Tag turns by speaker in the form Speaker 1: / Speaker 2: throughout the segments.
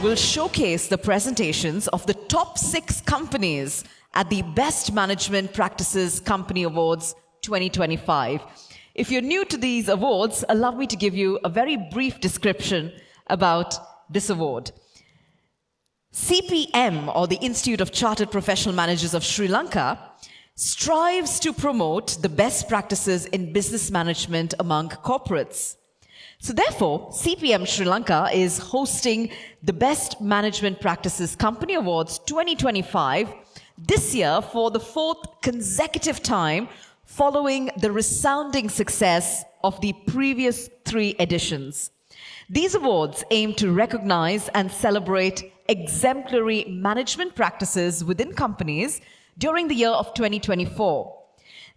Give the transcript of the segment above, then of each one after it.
Speaker 1: will showcase the presentations of the top 6 companies at the Best Management Practices Company Awards 2025. If you're new to these awards, allow me to give you a very brief description about this award. CPM, or the Institute of Chartered Professional Managers of Sri Lanka, strives to promote the best practices in business management among corporates. So therefore, CPM Sri Lanka is hosting the Best Management Practices Company Awards 2025 this year for the 4th consecutive time, following the resounding success of the previous 3 editions. These awards aim to recognize and celebrate exemplary management practices within companies during the year of 2024.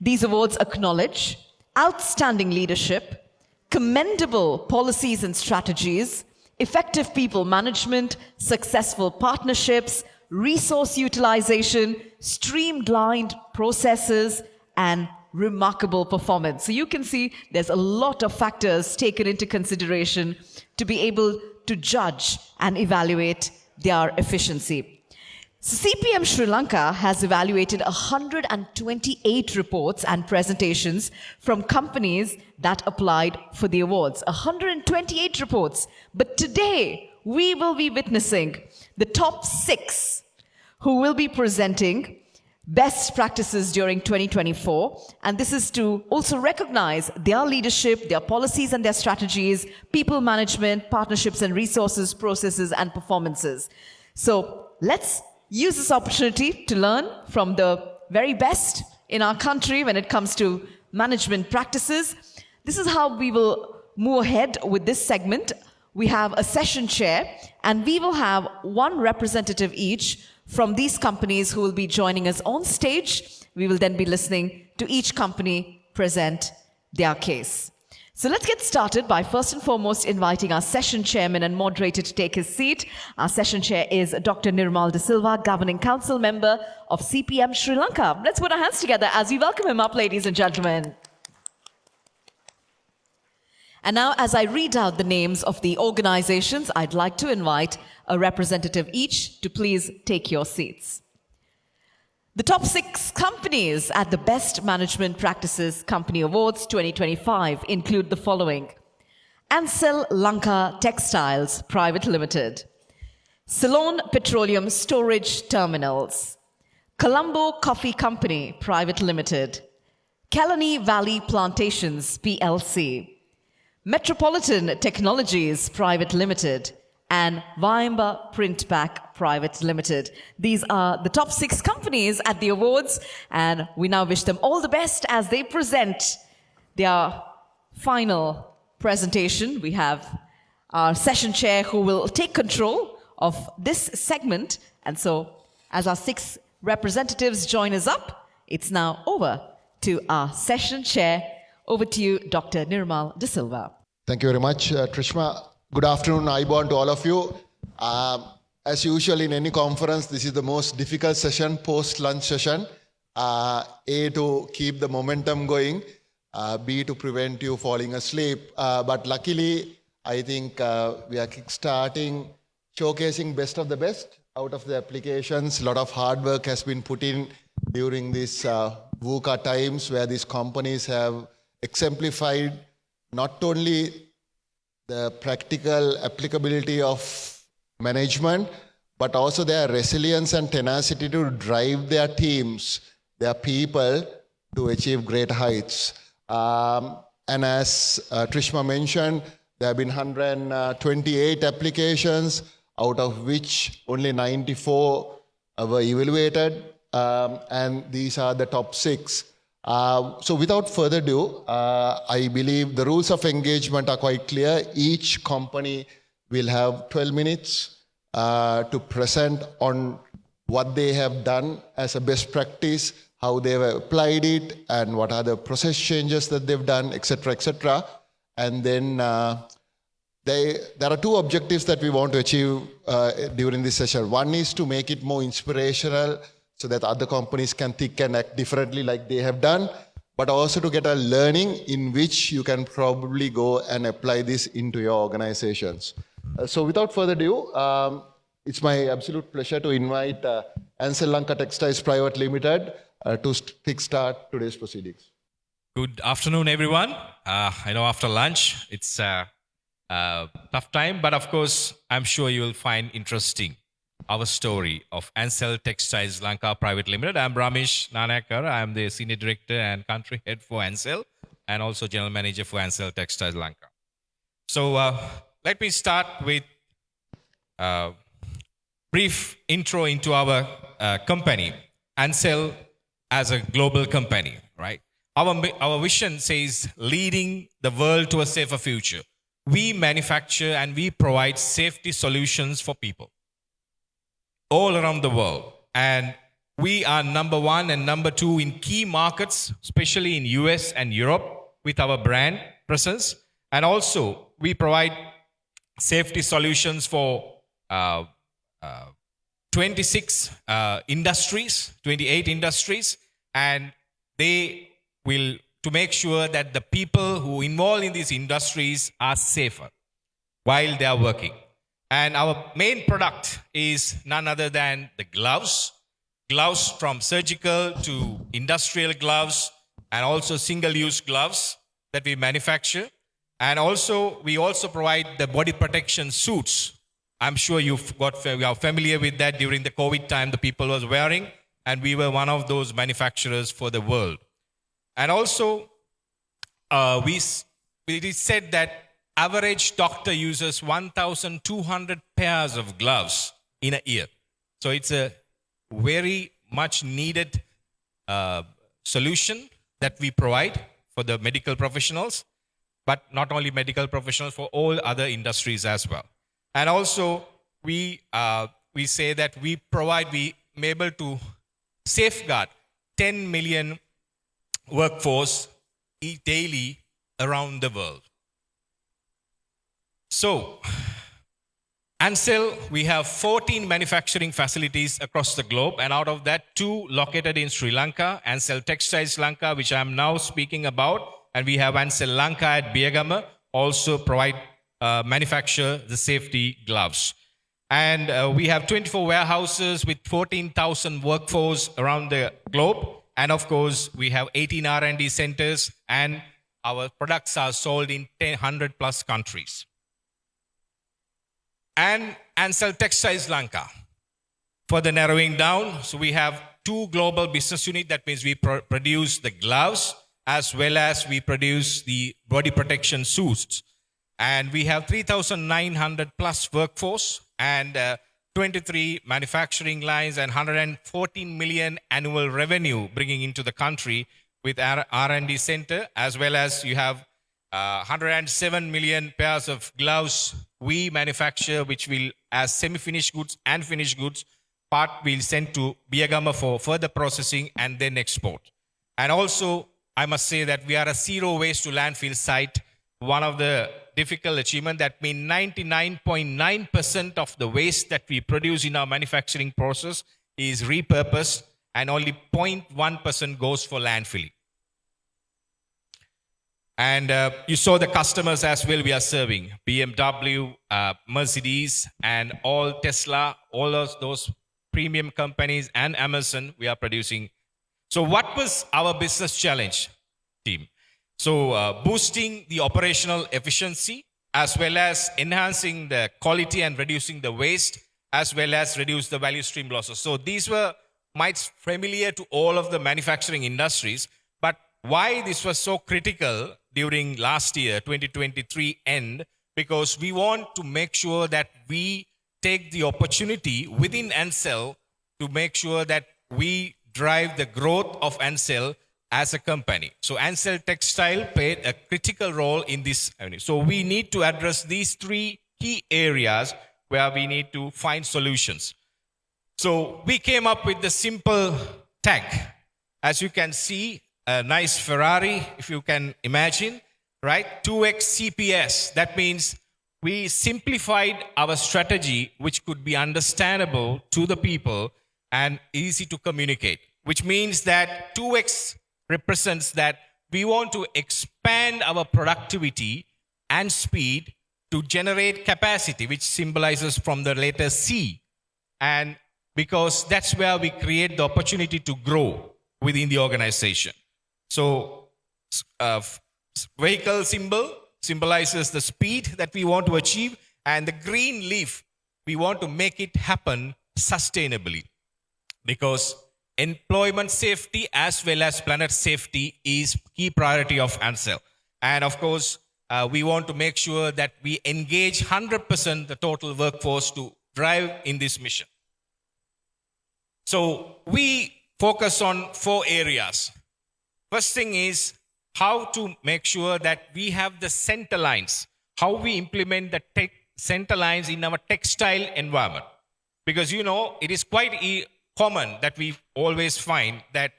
Speaker 1: These awards acknowledge outstanding leadership, commendable policies and strategies, effective people management, successful partnerships, resource utilization, streamlined processes, and remarkable performance. So you can see there's a lot of factors taken into consideration to be able to judge and evaluate their efficiency. So CPM Sri Lanka has evaluated 128 reports and presentations from companies that applied for the awards. 128 reports. But today, we will be witnessing the top 6 who will be presenting best practices during 2024. And this is to also recognize their leadership, their policies and their strategies, people management, partnerships and resources, processes and performances. So let's use this opportunity to learn from the very best in our country when it comes to management practices. This is how we will move ahead with this segment. We have a session chair, and we will have 1 representative each from these companies who will be joining us on stage. We will then be listening to each company present their case. So let's get started by first and foremost inviting our session chairman and moderator to take his seat. Our session chair is Dr. Nirmal De Silva, Governing Council member of CPM Sri Lanka. Let's put our hands together as we welcome him up, ladies and gentlemen. And now, as I read out the names of the organizations, I'd like to invite a representative each to please take your seats. The top 6 companies at the Best Management Practices Company Awards 2025 include the following: Ansell Lanka Textiles Private Limited, Ceylon Petroleum Storage Terminals, Colombo Coffee Company Private Limited, Kalani Valley Plantations PLC, Metropolitan Technologies Private Limited, and Vaimba Printpack Private Limited. These are the top 6 companies at the awards, and we now wish them all the best as they present their final presentation. We have our session chair who will take control of this segment, and so as our 6 representatives join us up, it's now over to our session chair. Over to you, Dr. Nirmal De Silva.
Speaker 2: Thank you very much, Trishma. Good afternoon, Aibon, to all of you. As usual in any conference, this is the most difficult session, post-lunch session. A, to keep the momentum going, B, to prevent you falling asleep. But luckily, I think we are kickstarting, showcasing best of the best out of the applications. A lot of hard work has been put in during these VUCA times where these companies have exemplified not only the practical applicability of management, but also their resilience and tenacity to drive their teams, their people, to achieve great heights. And as Trishma mentioned, there have been 128 applications, out of which only 94 were evaluated, and these are the top 6. So without further ado, I believe the rules of engagement are quite clear. Each company will have 12 minutes to present on what they have done as a best practice, how they have applied it, and what are the process changes that they've done, etc., etc. And then there are 2 objectives that we want to achieve during this session. One is to make it more inspirational, so that other companies can think and act differently like they have done, but also to get a learning in which you can probably go and apply this into your organizations. So without further ado, It's my absolute pleasure to invite Ansel Lanka Textiles Private Limited to kickstart today's proceedings.
Speaker 3: Good afternoon, everyone. I know after lunch, it's a tough time, but of course, I'm sure you will find interesting our story of Ansel Textiles Lanka Private Limited. I'm Ramesh Nanakar. I'm the Senior Director and Country Head for Ansel and also General Manager for Ansel Textiles Lanka. So let me start with a brief intro into our company, Ansel as a global company, right? Our vision says leading the world to a safer future. We manufacture and we provide safety solutions for people all around the world. And we are number one and number two in key markets, especially in US and Europe with our brand presence. And also we provide safety solutions for 26 industries, 28 industries, and they will to make sure that the people who involved in these industries are safer while they are working. And our main product is none other than the gloves from surgical to industrial gloves, and also single-use gloves that we manufacture. And also, we also provide the body protection suits. I'm sure you are familiar with that during the COVID time, the people was wearing, and we were one of those manufacturers for the world. And also, it is said that average doctor uses 1,200 pairs of gloves in a year. So it's a very much needed solution that we provide for the medical professionals, but not only medical professionals, for all other industries as well. And also, we say that we able to safeguard 10 million workforce daily around the world. So, Ansel, we have 14 manufacturing facilities across the globe, and out of that, 2 located in Sri Lanka, Ansel Textiles Lanka, which I am now speaking about, and we have Ansel Lanka at Biyagama, also manufacture the safety gloves. And we have 24 warehouses with 14,000 workforce around the globe. And of course, we have 18 R&D centers, and our products are sold in 100 plus countries. And Ansel Textiles Lanka, further narrowing down, so we have 2 global business units. That means we produce the gloves as well as we produce the body protection suits. And we have 3,900 plus workforce and 23 manufacturing lines and 114 million annual revenue bringing into the country with our R&D center, as well as you have 107 million pairs of gloves we manufacture, which will, as semi-finished goods and finished goods, part we'll send to Biyagama for further processing and then export. And also, I must say that we are a zero waste to landfill site. One of the difficult achievement, that means 99.9% of the waste that we produce in our manufacturing process is repurposed, and only 0.1% goes for landfilling. And you saw the customers as well we are serving: BMW, Mercedes, and all Tesla, all those premium companies, and Amazon we are producing. So what was our business challenge, team? So boosting the operational efficiency, as well as enhancing the quality and reducing the waste, as well as reduce the value stream losses. So these were might familiar to all of the manufacturing industries, but why this was so critical during last year, 2023 end, because we want to make sure that we take the opportunity within Ansel to make sure that we drive the growth of Ansel as a company. So Ansel Textile played a critical role in this avenue. So we need to address these 3 key areas where we need to find solutions. So we came up with the simple tag. As you can see, a nice Ferrari, if you can imagine, right? 2x CPS. That means we simplified our strategy, which could be understandable to the people and easy to communicate, which means that 2x represents that we want to expand our productivity and speed to generate capacity, which symbolizes from the letter C, And because that's where we create the opportunity to grow within the organization. So vehicle symbol symbolizes the speed that we want to achieve, and the green leaf, we want to make it happen sustainably, because employment safety as well as planet safety is key priority of Ansel. And of course, we want to make sure that we engage 100% the total workforce to drive in this mission. So we focus on 4 areas. First thing is how to make sure that we have the center lines, how we implement the center lines in our textile environment. Because, it is quite common that we always find that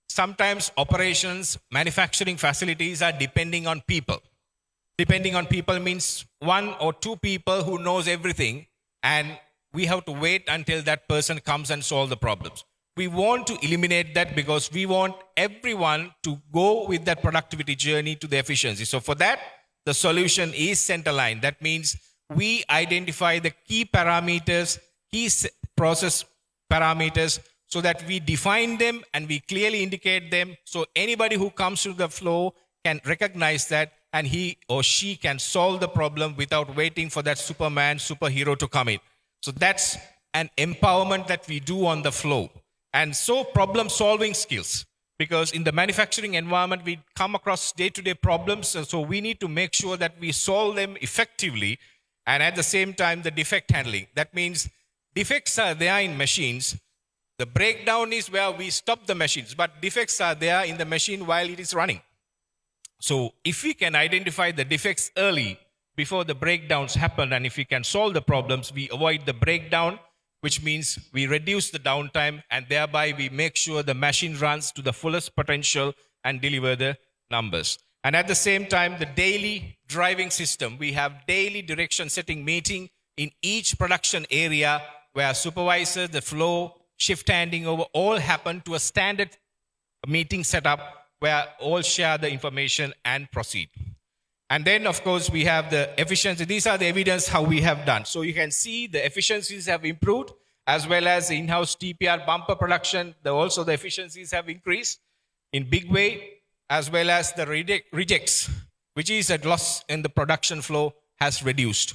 Speaker 3: sometimes operations, manufacturing facilities are depending on people. Depending on people means 1 or 2 people who knows everything, and we have to wait until that person comes and solve the problems. We want to eliminate that, because we want everyone to go with that productivity journey to the efficiency. So for that, the solution is center line. That means we identify the key parameters, key process parameters, so that we define them and we clearly indicate them, so anybody who comes to the flow can recognize that, and he or she can solve the problem without waiting for that Superman, superhero to come in. So that's an empowerment that we do on the flow. And so problem solving skills, because in the manufacturing environment, we come across day-to-day problems. And so we need to make sure that we solve them effectively. And at the same time, the defect handling. That means defects are there in machines. The breakdown is where we stop the machines, but defects are there in the machine while it is running. So if we can identify the defects early before the breakdowns happen, and if we can solve the problems, we avoid the breakdown, which means we reduce the downtime, and thereby we make sure the machine runs to the fullest potential and deliver the numbers. And at the same time, the daily driving system, we have daily direction setting meeting in each production area where supervisor, the flow, shift handing over, all happen to a standard meeting setup where all share the information and proceed. And then, of course, we have the efficiency. These are the evidence how we have done. So you can see the efficiencies have improved, as well as in-house TPR bumper production. Also the efficiencies have increased in big way, as well as the rejects, which is a loss in the production flow, has reduced.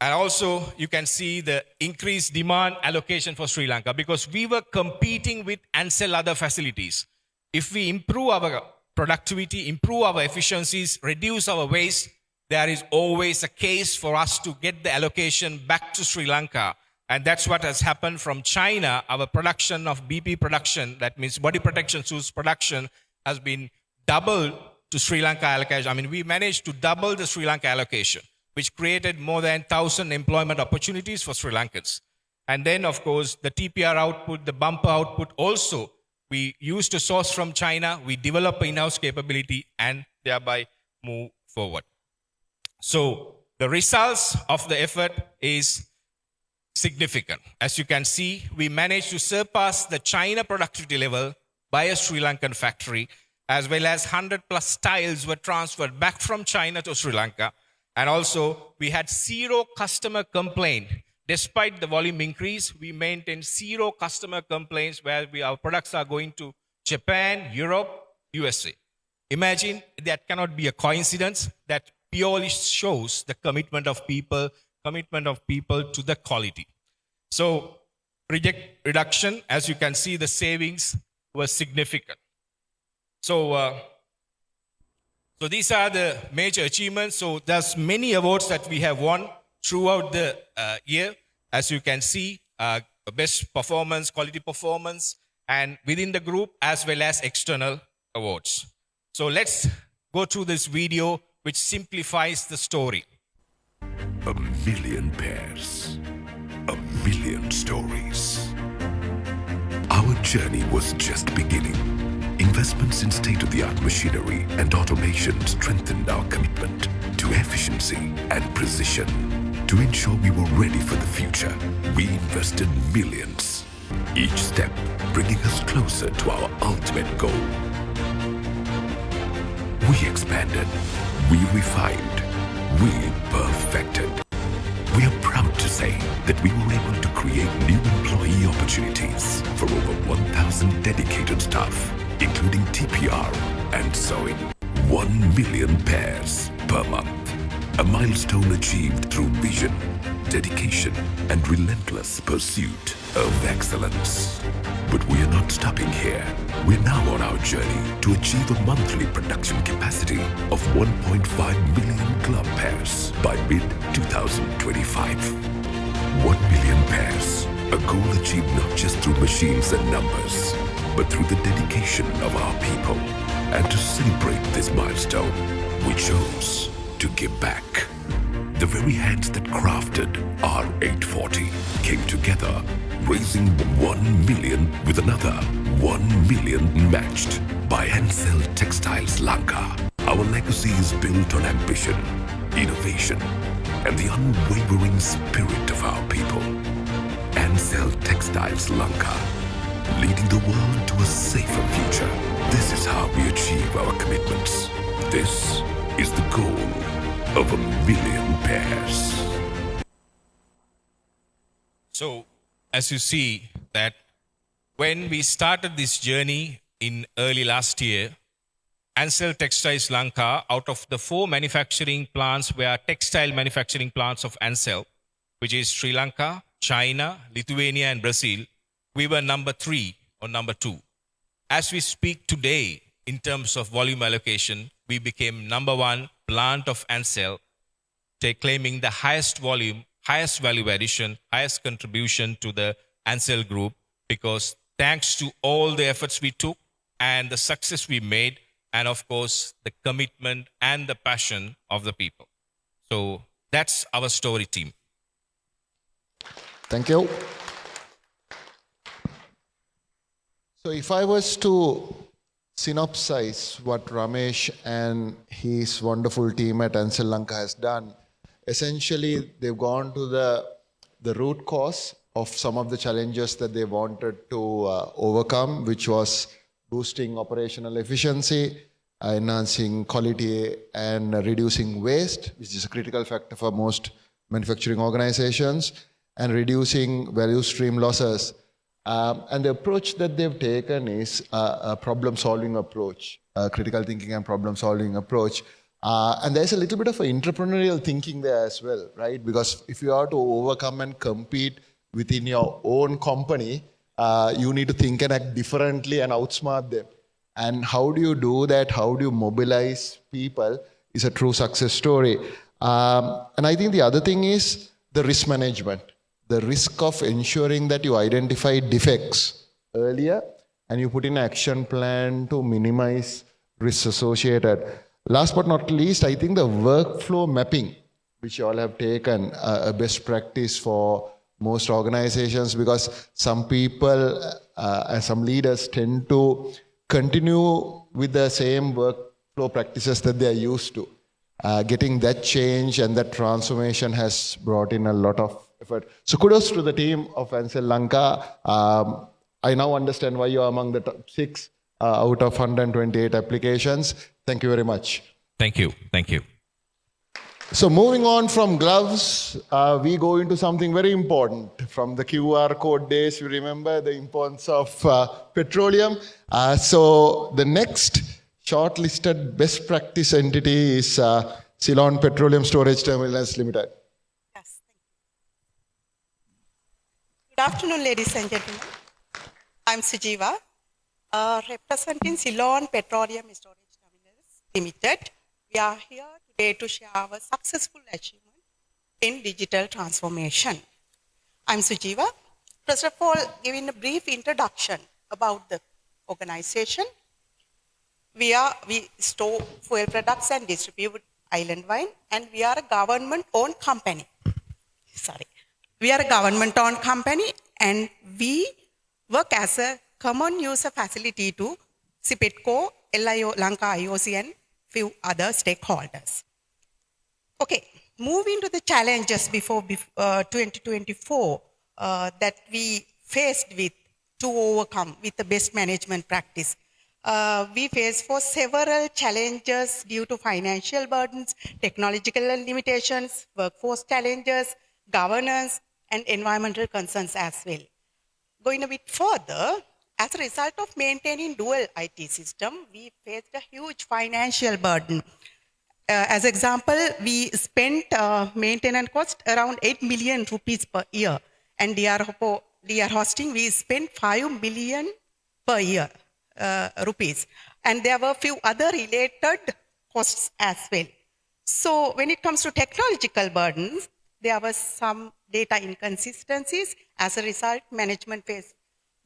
Speaker 3: And also you can see the increased demand allocation for Sri Lanka, because we were competing with Ansel other facilities. If we improve our productivity, improve our efficiencies, reduce our waste, there is always a case for us to get the allocation back to Sri Lanka. And that's what has happened from China. Our production of BP production, that means body protection suits production, has been doubled to Sri Lanka allocation. I mean, we managed to double the Sri Lanka allocation, which created more than 1,000 employment opportunities for Sri Lankans. And then, of course, the TPR output, the bumper output also, we used to source from China, we develop in-house capability, and thereby move forward. So the results of the effort is significant. As you can see, we managed to surpass the China productivity level by a Sri Lankan factory, as well as 100 plus tiles were transferred back from China to Sri Lanka. And also, we had 0 customer complaint. Despite the volume increase, we maintained 0 customer complaints where our products are going to Japan, Europe, USA. Imagine, that cannot be a coincidence. That purely shows the commitment of people to the quality. So, reject reduction, as you can see, the savings were significant. So these are the major achievements. So there's many awards that we have won throughout the year. As you can see, best performance, quality performance, and within the group as well as external awards. So let's go through this video which simplifies the story.
Speaker 4: 1,000,000 pairs, 1,000,000 stories. Our journey was just beginning. Investments in state-of-the-art machinery and automation strengthened our commitment to efficiency and precision. To ensure we were ready for the future, we invested millions, each step bringing us closer to our ultimate goal. We expanded, we refined, we perfected. We are proud to say that we were able to create new employee opportunities for over 1,000 dedicated staff, including TPR and sewing. 1 million pairs per month. A milestone achieved through vision, dedication, and relentless pursuit of excellence. But we are not stopping here. We're now on our journey to achieve a monthly production capacity of 1.5 million club pairs by mid-2025. 1 million pairs, a goal achieved not just through machines and numbers, but through the dedication of our people. And to celebrate this milestone, we chose to give back. The very hands that crafted R840 came together, raising 1 million with another 1 million matched by Ansell Textiles Lanka. Our legacy is built on ambition, innovation, and the unwavering spirit of our people. Ansell Textiles Lanka, leading the world to a safer future. This is how we achieve our commitments. This is the goal of 1 million pairs.
Speaker 3: So, as you see that when we started this journey in early last year, Ansell Textiles Lanka, out of the 4 manufacturing plants were textile manufacturing plants of Ansell, which is Sri Lanka, China, Lithuania, and Brazil, we were number 3 or number 2. As we speak today, in terms of volume allocation, we became number 1 plant of Ansell, claiming the highest volume, highest value addition, highest contribution to the Ansell group, because thanks to all the efforts we took and the success we made, and of course, the commitment and the passion of the people. So that's our story, team.
Speaker 2: Thank you. So if I was to synopsize what Ramesh and his wonderful team at Ansell Lanka has done, essentially they've gone to the root cause of some of the challenges that they wanted to overcome, which was boosting operational efficiency, enhancing quality, and reducing waste, which is a critical factor for most manufacturing organizations, and reducing value stream losses. And the approach that they've taken is a problem-solving approach, a critical thinking and problem-solving approach. And there's a little bit of an entrepreneurial thinking there as well, right? Because if you are to overcome and compete within your own company, you need to think and act differently and outsmart them. And how do you do that? How do you mobilize people is a true success story. And I think the other thing is the risk management. The risk of ensuring that you identify defects earlier and you put in an action plan to minimize risks associated. Last but not least, I think the workflow mapping, which you all have taken, a best practice for most organizations, because some people and some leaders tend to continue with the same workflow practices that they are used to. Getting that change and that transformation has brought in a lot of effort. So kudos to the team of Ansell Lanka. I now understand why you are among the top 6 out of 128 applications. Thank you very much.
Speaker 3: Thank you. Thank you.
Speaker 2: So moving on from gloves, we go into something very important. From the QR code days, you remember the importance of petroleum. So the next shortlisted best practice entity is Ceylon Petroleum Storage Terminals Limited.
Speaker 5: Yes, thank you. Good afternoon, ladies and gentlemen. I'm Sujiva, representing Ceylon Petroleum Storage Terminals Limited. We are here today to share our successful achievement in digital transformation. I'm Sujiva. First of all, giving a brief introduction about the organization. We store fuel products and distribute island wine, and we are a government-owned company. We are a government-owned company, and we work as a common user facility to CPETCO, LIO, Lanka, IOC, and few other stakeholders. Okay, moving to the challenges before 2024 that we faced with to overcome with the best management practice. We faced for several challenges due to financial burdens, technological limitations, workforce challenges, governance, and environmental concerns as well. Going a bit further, as a result of maintaining dual IT system, we faced a huge financial burden. As example, we spent maintenance cost around 8 million rupees per year, and DR hosting we spent 5 million per year rupees, and there were few other related costs as well. So when it comes to technological burdens, there were some data inconsistencies. As a result, management faced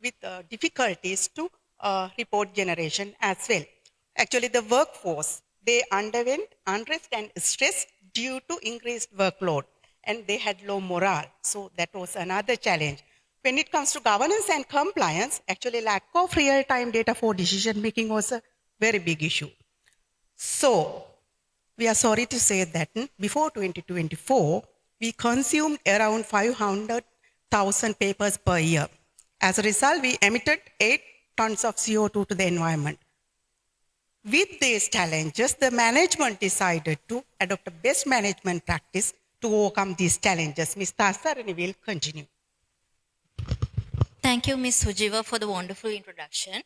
Speaker 5: with difficulties to report generation as well. Actually, the workforce, they underwent unrest and stress due to increased workload, and they had low morale. So that was another challenge. When it comes to governance and compliance, actually lack of real-time data for decision making was a very big issue. So we are sorry to say that before 2024, we consumed around 500,000 papers per year. As a result, we emitted 8 tons of CO2 to the environment. With these challenges, the management decided to adopt a best management practice to overcome these challenges. Ms. Tasarani will continue.
Speaker 6: Thank you, Ms. Sujiva, for the wonderful introduction.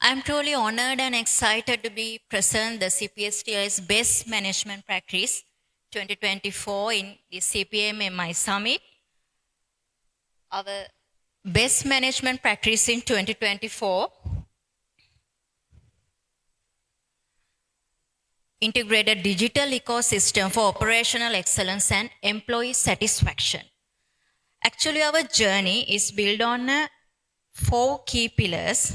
Speaker 6: I'm truly honored and excited to be present the CPSTI's Best Management Practice 2024 in the Cpm Mi Summit. Our Best Management Practice in 2024 integrated digital ecosystem for operational excellence and employee satisfaction. Actually, our journey is built on 4 key pillars.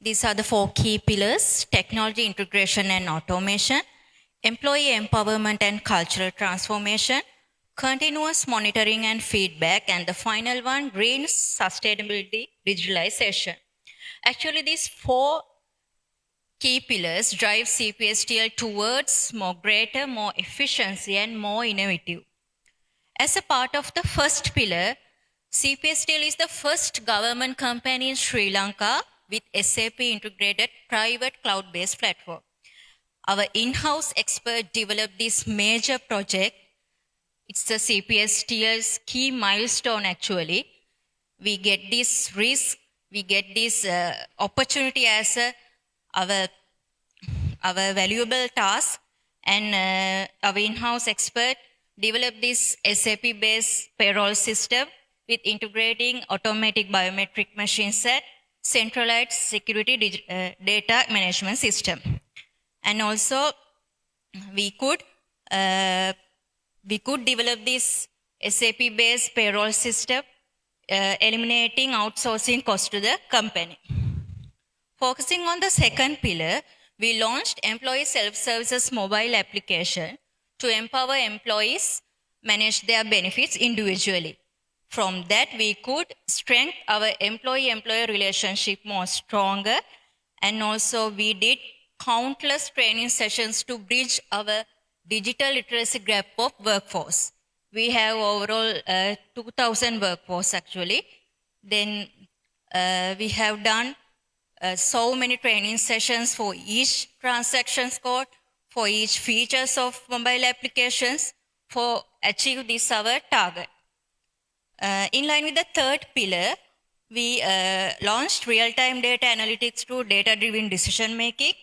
Speaker 6: These are the 4 key pillars: technology integration and automation, employee empowerment and cultural transformation, continuous monitoring and feedback, and the final one, green sustainability digitalization. Actually, these 4 key pillars drive CPSTL towards more greater, more efficiency, and more innovative. As a part of the first pillar, CPSTL is the first government company in Sri Lanka with SAP integrated private cloud-based platform. Our in-house expert developed this major project. It's the CPSTL's key milestone actually. We get this risk, we get this opportunity as our valuable task, and our in-house expert developed this SAP-based payroll system with integrating automatic biometric machine set, centralized security data management system. And also we could develop this SAP-based payroll system, eliminating outsourcing cost to the company. Focusing on the second pillar, we launched Employee Self-Services mobile application to empower employees manage their benefits individually. From that, we could strengthen our employee-employer relationship more stronger, and also we did countless training sessions to bridge our digital literacy gap of workforce. We have overall 2,000 workforce actually. Then we have done so many training sessions for each transaction code, for each features of mobile applications, for achieve this our target. In line with the third pillar, we launched real-time data analytics through data-driven decision making,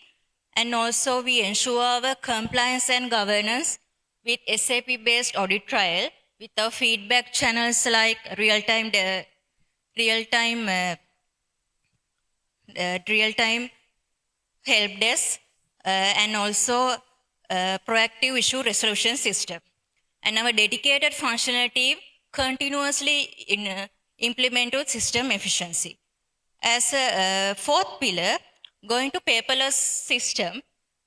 Speaker 6: and also we ensure our compliance and governance with SAP-based audit trail with our feedback channels like real-time help desk, and also proactive issue resolution system. And our dedicated functional team continuously implemented system efficiency. As a fourth pillar, going to paperless system,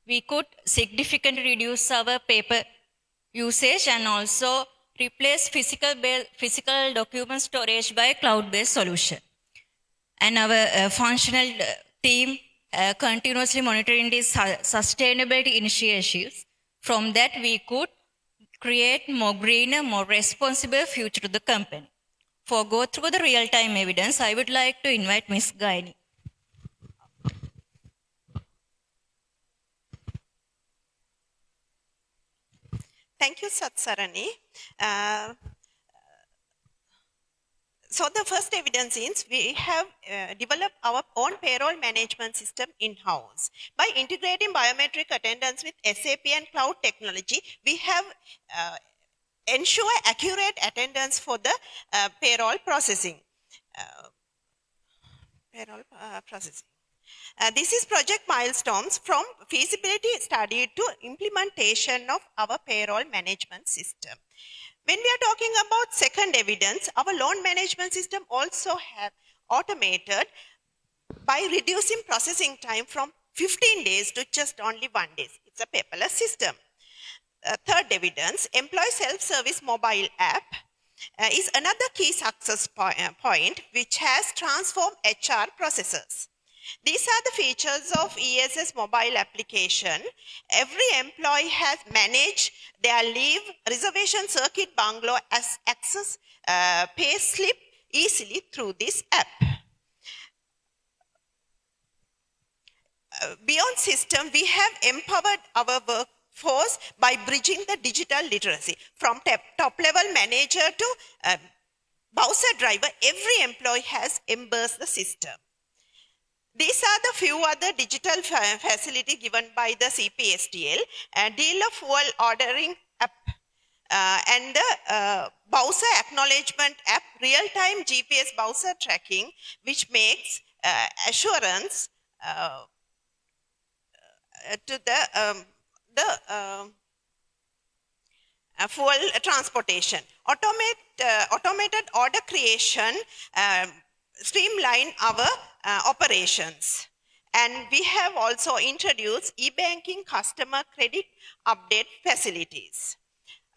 Speaker 6: we could significantly reduce our paper usage and also replace physical document storage by cloud-based solution. And our functional team continuously monitoring these sustainability initiatives. From that, we could create more greener, more responsible future to the company. For go through the real-time evidence, I would like to invite Ms. Gaini.
Speaker 5: Thank you, Satsarani. So the first evidence is we have developed our own payroll management system in-house. By integrating biometric attendance with SAP and cloud technology, we have ensure accurate attendance for the payroll processing. This is project milestones from feasibility study to implementation of our payroll management system. When we are talking about second evidence, our loan management system also have automated by reducing processing time from 15 days to just only 1 day. It's a paperless system. Third evidence, employee self-service mobile app is another key success point which has transformed HR processes. These are the features of ESS mobile application. Every employee has managed their leave reservation circuit bungalow as access pay slip easily through this app. Beyond system, we have empowered our workforce by bridging the digital literacy. From top level manager to Bowser driver, every employee has embraced the system. These are the few other digital facility given by the CPSTL, dealer fuel ordering app, and the Bowser acknowledgement app, real-time GPS Bowser tracking, which makes assurance to the fuel transportation. Automated order creation streamline our operations. And we have also introduced e-banking customer credit update facilities.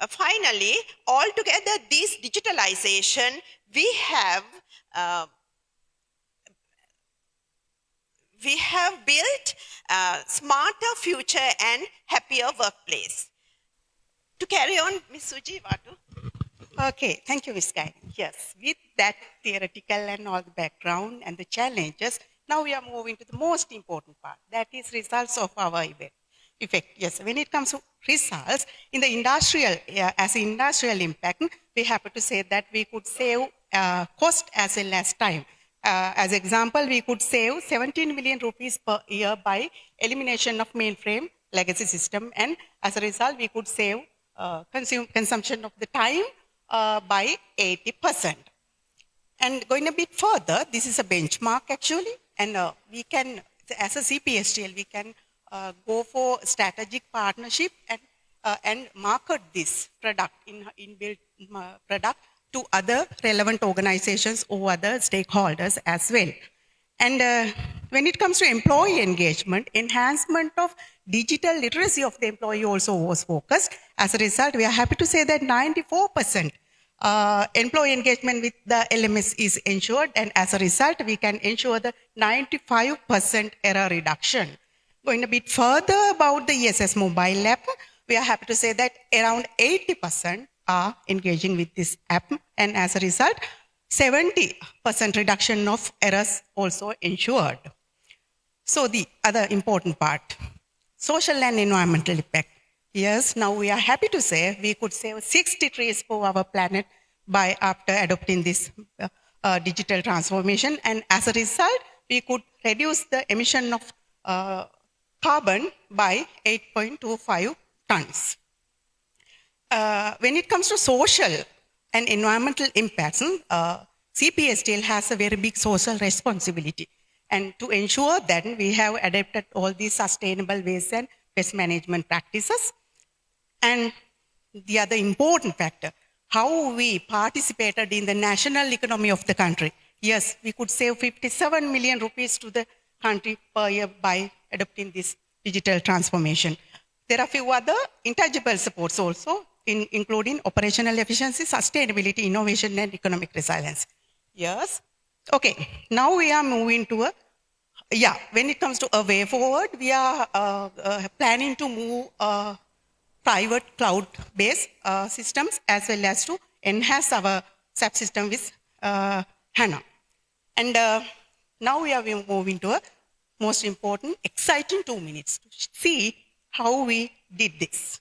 Speaker 5: Finally, altogether this digitalization, we have built a smarter future and happier workplace. To carry on, Ms. Jayewardenepura.
Speaker 7: Okay, thank you, Ms. Guy. Yes, with that theoretical and all the background and the challenges, now we are moving to the most important part, that is results of our effect. Yes, when it comes to results, in the industrial, as industrial impact, we have to say that we could save cost as well as time. As example, we could save 17 million rupees per year by elimination of mainframe legacy system, and as a result, we could save consumption of the time by 80%. And going a bit further, this is a benchmark actually, and we can, as a CPSTL, we can go for strategic partnership and market this product, inbuilt product, to other relevant organizations or other stakeholders as well. And when it comes to employee engagement, enhancement of digital literacy of the employee also was focused. As a result, we are happy to say that 94% employee engagement with the LMS is ensured, and as a result, we can ensure the 95% error reduction. Going a bit further about the ESS mobile app, we are happy to say that around 80% are engaging with this app, and as a result, 70% reduction of errors also ensured. So the other important part, social and environmental impact. Yes, now we are happy to say we could save 60 trees for our planet by after adopting this digital transformation, and as a result, we could reduce the emission of carbon by 8.25 tons. When it comes to social and environmental impacts, CPSTL has a very big social responsibility. And to ensure that we have adapted all these sustainable waste and waste management practices. And the other important factor, how we participated in the national economy of the country. Yes, we could save 57 million rupees to the country per year by adopting this digital transformation. There are a few other intangible supports also, including operational efficiency, sustainability, innovation, and economic resilience. Yes. Okay, now we are moving to when it comes to a way forward, we are planning to move private cloud-based systems as well as to enhance our SAP system with HANA. And now we are moving to a most important, exciting 2 minutes to see how we did this.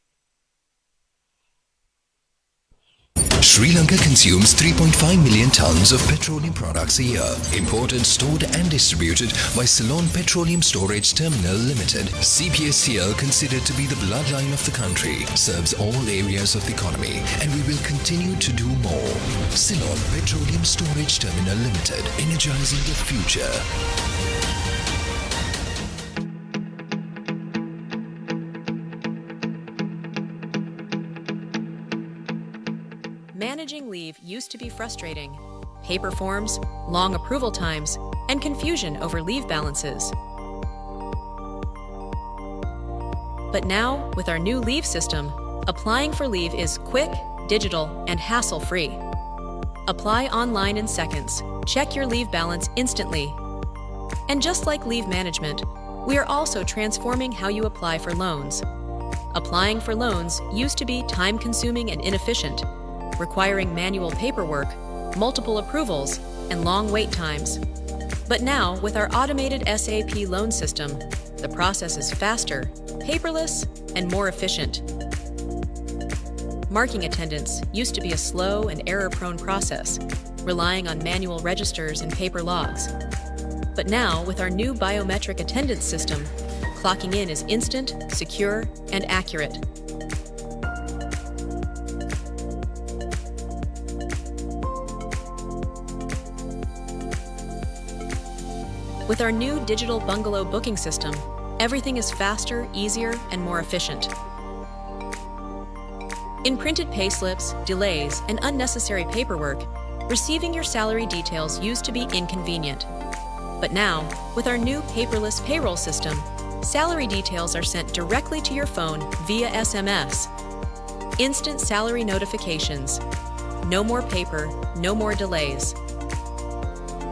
Speaker 8: Sri Lanka consumes 3.5 million tons of petroleum products a year, imported, stored and distributed by Ceylon Petroleum Storage Terminal Limited. CPSCL, considered to be the bloodline of the country, serves all areas of the economy, and we will continue to do more. Ceylon Petroleum Storage Terminal Limited, energizing the future.
Speaker 9: Managing leave used to be frustrating. Paper forms, long approval times, and confusion over leave balances. But now, with our new leave system, applying for leave is quick, digital, and hassle-free. Apply online in seconds. Check your leave balance instantly. And just like leave management, we are also transforming how you apply for loans. Applying for loans used to be time-consuming and inefficient, requiring manual paperwork, multiple approvals, and long wait times. But now, with our automated SAP loan system, the process is faster, paperless, and more efficient. Marking attendance used to be a slow and error-prone process, relying on manual registers and paper logs. But now, with our new biometric attendance system, clocking in is instant, secure, and accurate. With our new digital bungalow booking system, everything is faster, easier, and more efficient. In printed payslips, delays, and unnecessary paperwork, receiving your salary details used to be inconvenient. But now, with our new paperless payroll system, salary details are sent directly to your phone via SMS. Instant salary notifications. No more paper, no more delays.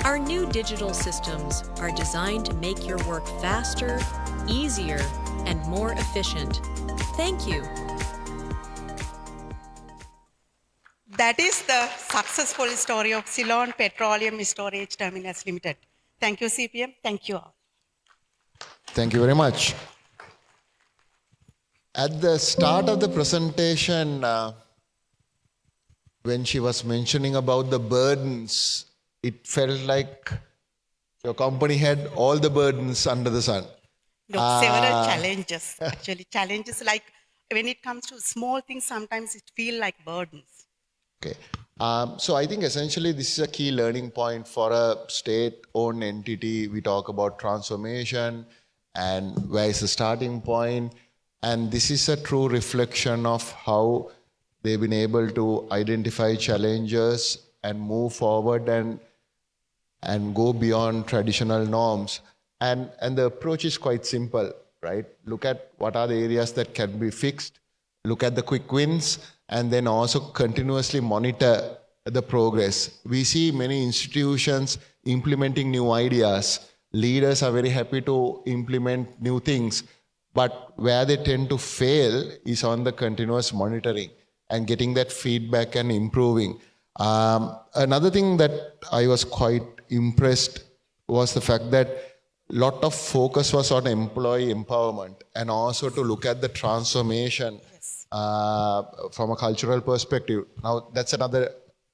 Speaker 9: Our new digital systems are designed to make your work faster, easier, and more efficient. Thank you.
Speaker 7: That is the successful story of Ceylon Petroleum Storage Terminals Limited. Thank you, CPM. Thank you all.
Speaker 2: Thank you very much. At the start of the presentation, when she was mentioning about the burdens, it felt like your company had all the burdens under the sun.
Speaker 7: No, several challenges. Actually, challenges like when it comes to small things, sometimes it feels like burdens.
Speaker 2: Okay. So I think essentially this is a key learning point for a state-owned entity. We talk about transformation and where is the starting point. And this is a true reflection of how they've been able to identify challenges and move forward and go beyond traditional norms. And the approach is quite simple, right? Look at what are the areas that can be fixed, look at the quick wins, and then also continuously monitor the progress. We see many institutions implementing new ideas. Leaders are very happy to implement new things, but where they tend to fail is on the continuous monitoring and getting that feedback and improving. Another thing that I was quite impressed was the fact that a lot of focus was on employee empowerment and also to look at the transformation from a cultural perspective. Now, that's another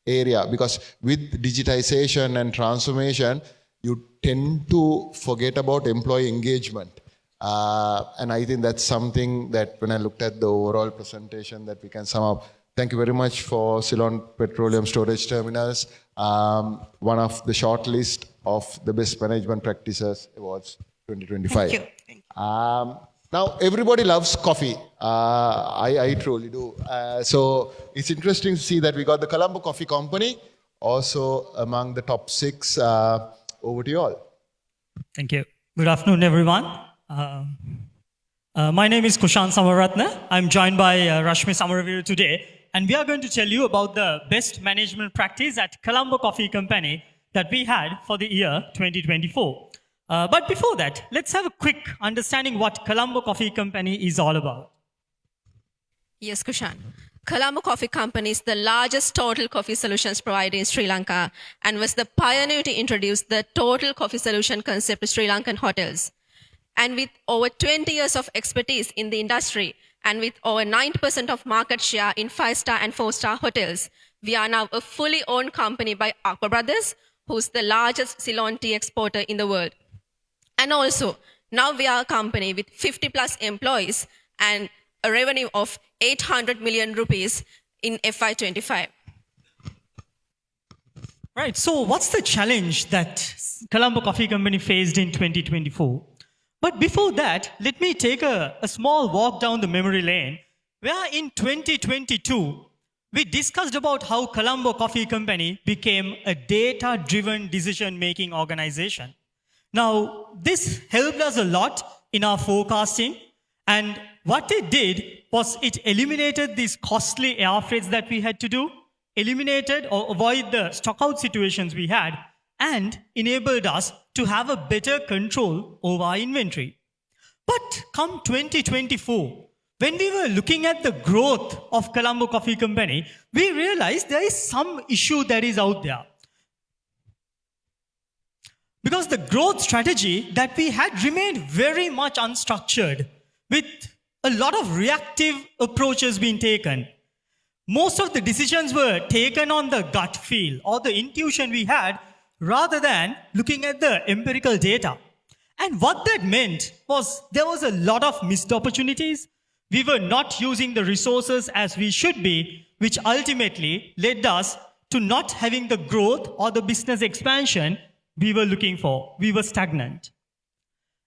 Speaker 2: area because with digitization and transformation, you tend to forget about employee engagement. And I think that's something that when I looked at the overall presentation that we can sum up. Thank you very much for Ceylon Petroleum Storage Terminals, one of the short list of the Best Management Practices Awards 2025.
Speaker 7: Thank you. Thank you.
Speaker 2: Now, everybody loves coffee. I truly do. So it's interesting to see that we got the Colombo Coffee Company also among the top 6. Over to you all.
Speaker 10: Thank you. Good afternoon, everyone. My name is Kushan Samaratna. I'm joined by Rashmi Samaraveer today, and we are going to tell you about the best management practice at Colombo Coffee Company that we had for the year 2024. But before that, let's have a quick understanding what Colombo Coffee Company is all about.
Speaker 11: Yes, Kushan. Colombo Coffee Company is the largest total coffee solutions provider in Sri Lanka and was the pioneer to introduce the total coffee solution concept to Sri Lankan hotels. And with over 20 years of expertise in the industry and with over 90% of market share in 5-star and 4-star hotels, We are now a fully owned company by Aqua Brothers, who's the largest Ceylon tea exporter in the world. And also, now we are a company with 50 plus employees and a revenue of 800 million rupees in FY25.
Speaker 10: Right, so what's the challenge that Colombo Coffee Company faced in 2024? But before that, let me take a small walk down the memory lane, where in 2022, we discussed about how Colombo Coffee Company became a data-driven decision-making organization. Now, this helped us a lot in our forecasting, and what it did was it eliminated these costly air freights that we had to do, eliminated or avoid the stockout situations we had, and enabled us to have a better control over our inventory. But come 2024, when we were looking at the growth of Colombo Coffee Company, we realized there is some issue that is out there. Because the growth strategy that we had remained very much unstructured, with a lot of reactive approaches being taken. Most of the decisions were taken on the gut feel or the intuition we had rather than looking at the empirical data. And what that meant was there was a lot of missed opportunities. We were not using the resources as we should be, which ultimately led us to not having the growth or the business expansion we were looking for. We were stagnant.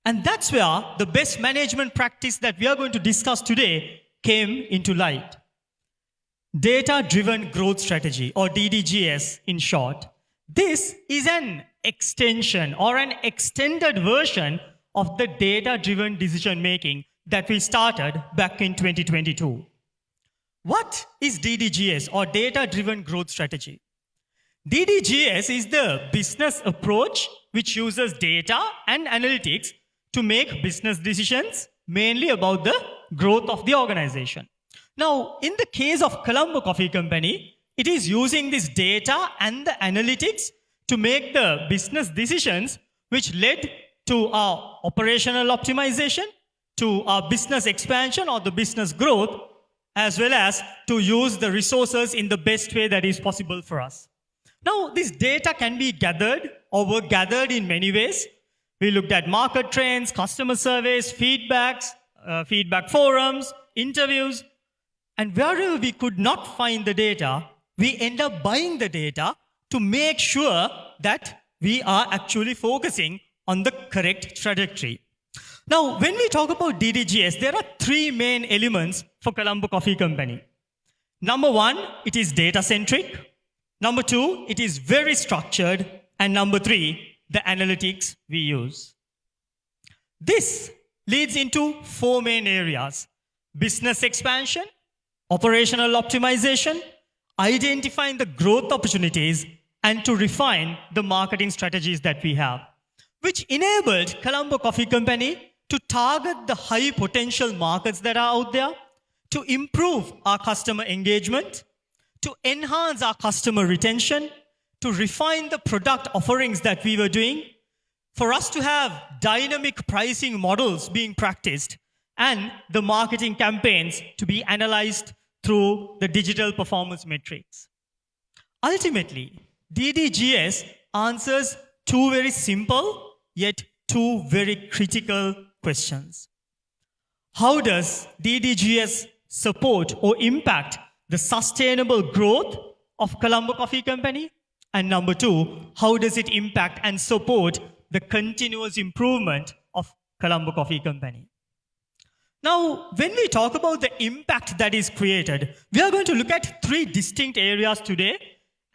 Speaker 10: And that's where the best management practice that we are going to discuss today came into light. Data-driven growth strategy, or DDGS in short. This is an extension or an extended version of the data-driven decision-making that we started back in 2022. What is DDGS, or data-driven growth strategy? DDGS is the business approach which uses data and analytics to make business decisions, mainly about the growth of the organization. Now, in the case of Colombo Coffee Company, it is using this data and the analytics to make the business decisions which led to our operational optimization, to our business expansion or the business growth, as well as to use the resources in the best way that is possible for us. Now, this data can be gathered or were gathered in many ways. We looked at market trends, customer surveys, feedback forums, interviews, and wherever we could not find the data, we end up buying the data to make sure that we are actually focusing on the correct trajectory. Now, when we talk about DDGS, there are three main elements for Colombo Coffee Company. Number one, it is data-centric. Number two, it is very structured. And number three, the analytics we use. This leads into four main areas: business expansion, operational optimization, identifying the growth opportunities, and to refine the marketing strategies that we have, which enabled Colombo Coffee Company to target the high potential markets that are out there, to improve our customer engagement, to enhance our customer retention, to refine the product offerings that we were doing, for us to have dynamic pricing models being practiced, and the marketing campaigns to be analyzed through the digital performance metrics. Ultimately, DDGS answers two very simple yet two very critical questions. How does DDGS support or impact the sustainable growth of Colombo Coffee Company? And number two, how does it impact and support the continuous improvement of Colombo Coffee Company? Now, when we talk about the impact that is created, we are going to look at three distinct areas today,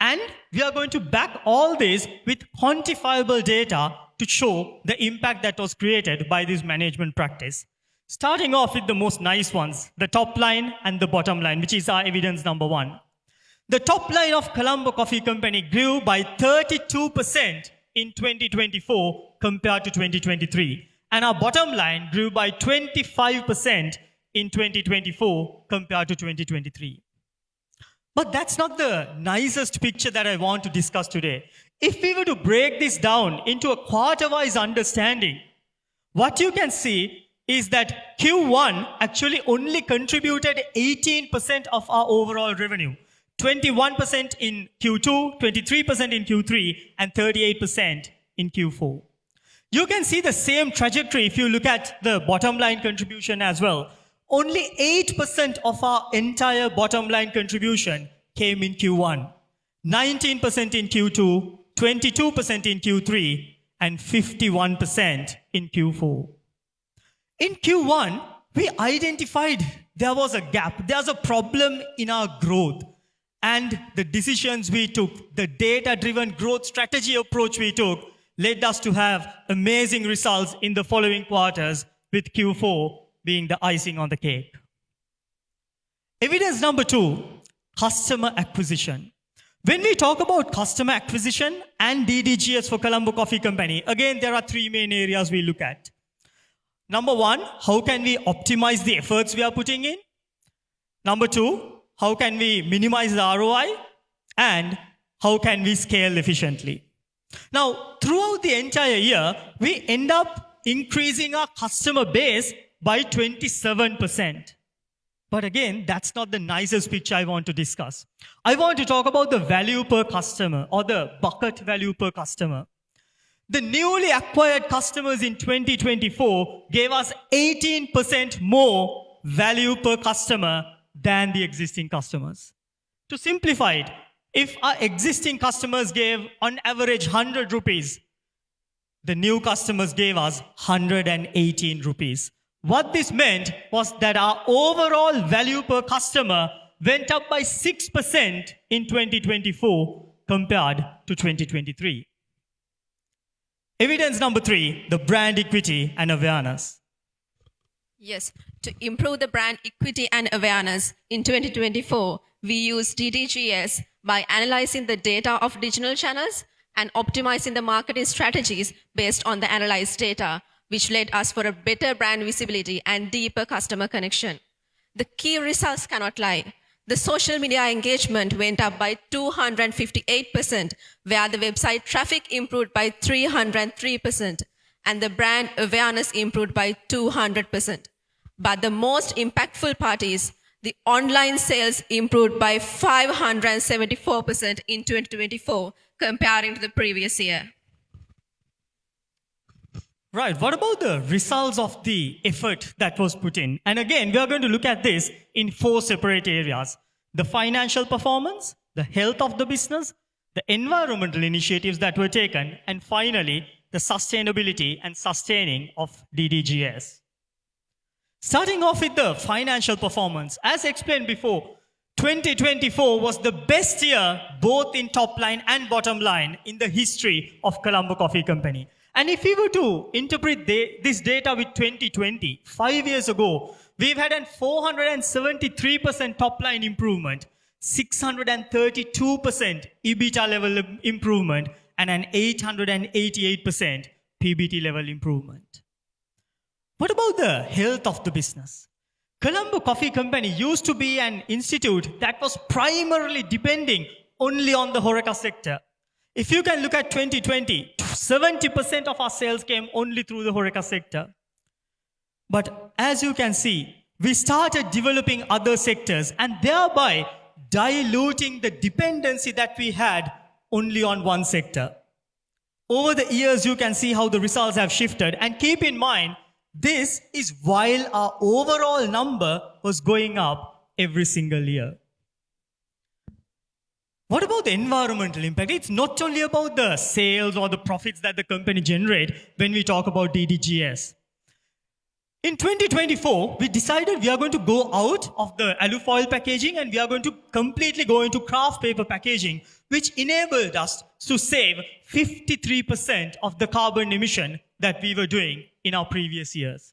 Speaker 10: and we are going to back all this with quantifiable data to show the impact that was created by this management practice. Starting off with the most nice ones, the top line and the bottom line, which is our evidence number one. The top line of Colombo Coffee Company grew by 32% in 2024 compared to 2023. And our bottom line grew by 25% in 2024 compared to 2023. But that's not the nicest picture that I want to discuss today. If we were to break this down into a quarter-wise understanding, what you can see is that Q1 actually only contributed 18% of our overall revenue. 21% in Q2, 23% in Q3, and 38% in Q4. You can see the same trajectory if you look at the bottom line contribution as well. Only 8% of our entire bottom line contribution came in Q1, 19% in Q2, 22% in Q3, and 51% in Q4. In Q1, we identified there was a gap, there's a problem in our growth. And the decisions we took, the data-driven growth strategy approach we took, led us to have amazing results in the following quarters, with Q4 being the icing on the cake. Evidence number 2, customer acquisition. When we talk about customer acquisition and DDGS for Colombo Coffee Company, again, there are 3 main areas we look at. Number 1, how can we optimize the efforts we are putting in? Number 2, how can we minimize the ROI? And how can we scale efficiently? Now, throughout the entire year, we end up increasing our customer base by 27%. But again, that's not the nicest picture I want to discuss. I want to talk about the value per customer, or the bucket value per customer. The newly acquired customers in 2024 gave us 18% more value per customer than the existing customers. To simplify it, if our existing customers gave on average 100 rupees, the new customers gave us 118 rupees. What this meant was that our overall value per customer went up by 6% in 2024 compared to 2023. Evidence number 3, the brand equity and awareness.
Speaker 11: Yes, to improve the brand equity and awareness in 2024, we used DDGS by analyzing the data of digital channels and optimizing the marketing strategies based on the analyzed data, which led us for a better brand visibility and deeper customer connection. The key results cannot lie. The social media engagement went up by 258%, where the website traffic improved by 303%, and the brand awareness improved by 200%. But the most impactful part is the online sales improved by 574% in 2024 comparing to the previous year.
Speaker 10: Right, what about the results of the effort that was put in? And again, we are going to look at this in 4 separate areas: the financial performance, the health of the business, the environmental initiatives that were taken, and finally, the sustainability and sustaining of DDGS. Starting off with the financial performance, as explained before, 2024 was the best year both in top line and bottom line in the history of Colombo Coffee Company. And if we were to interpret this data with 2020, 5 years ago, we've had a 473% top line improvement, 632% EBITDA level improvement, and an 888% PBT level improvement. What about the health of the business? Colombo Coffee Company used to be an institute that was primarily depending only on the HoReCa sector. If you can look at 2020, 70% of our sales came only through the HoReCa sector. But as you can see, we started developing other sectors and thereby diluting the dependency that we had only on one sector. Over the years, you can see how the results have shifted. And keep in mind, this is while our overall number was going up every single year. What about the environmental impact? It's not only about the sales or the profits that the company generate when we talk about DDGS. In 2024, we decided we are going to go out of the alufoil packaging and we are going to completely go into craft paper packaging, which enabled us to save 53% of the carbon emission that we were doing in our previous years.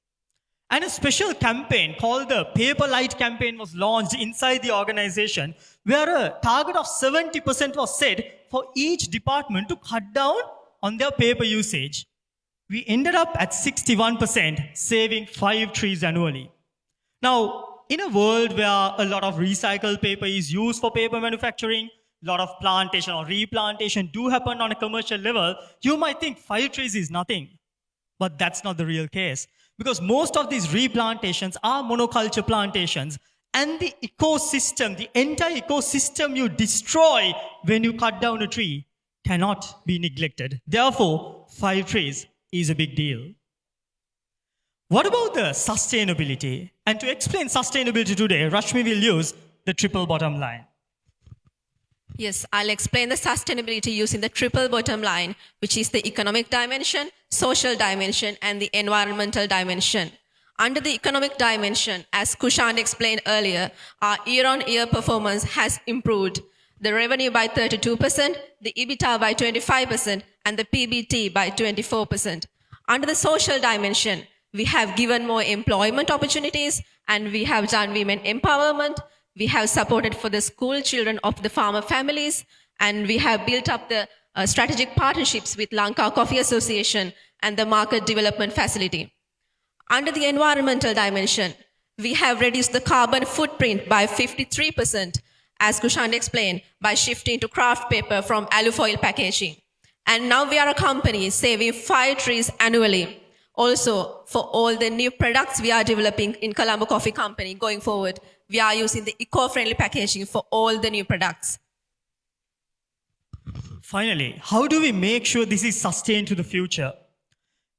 Speaker 10: And a special campaign called the Paper Light campaign was launched inside the organization, where a target of 70% was set for each department to cut down on their paper usage. We ended up at 61%, saving 5 trees annually. Now, in a world where a lot of recycled paper is used for paper manufacturing, a lot of plantation or replantation do happen on a commercial level, you might think 5 trees is nothing. But that's not the real case, because most of these replantations are monoculture plantations, and the ecosystem, the entire ecosystem you destroy when you cut down a tree cannot be neglected. Therefore, 5 trees is a big deal. What about the sustainability? And to explain sustainability today, Rashmi will use the triple bottom line.
Speaker 11: Yes, I'll explain the sustainability using the triple bottom line, which is the economic dimension, social dimension, and the environmental dimension. Under the economic dimension, as Kushant explained earlier, our year-on-year performance has improved. The revenue by 32%, the EBITDA by 25%, and the PBT by 24%. Under the social dimension, we have given more employment opportunities, and we have done women empowerment. We have supported for the school children of the farmer families, and we have built up the strategic partnerships with Lanka Coffee Association and the Market Development Facility. Under the environmental dimension, we have reduced the carbon footprint by 53%, as Kushant explained, by shifting to craft paper from alufoil packaging. And now we are a company saving 5 trees annually. Also, for all the new products we are developing in Colombo Coffee Company going forward, we are using the eco-friendly packaging for all the new products.
Speaker 10: Finally, how do we make sure this is sustained to the future?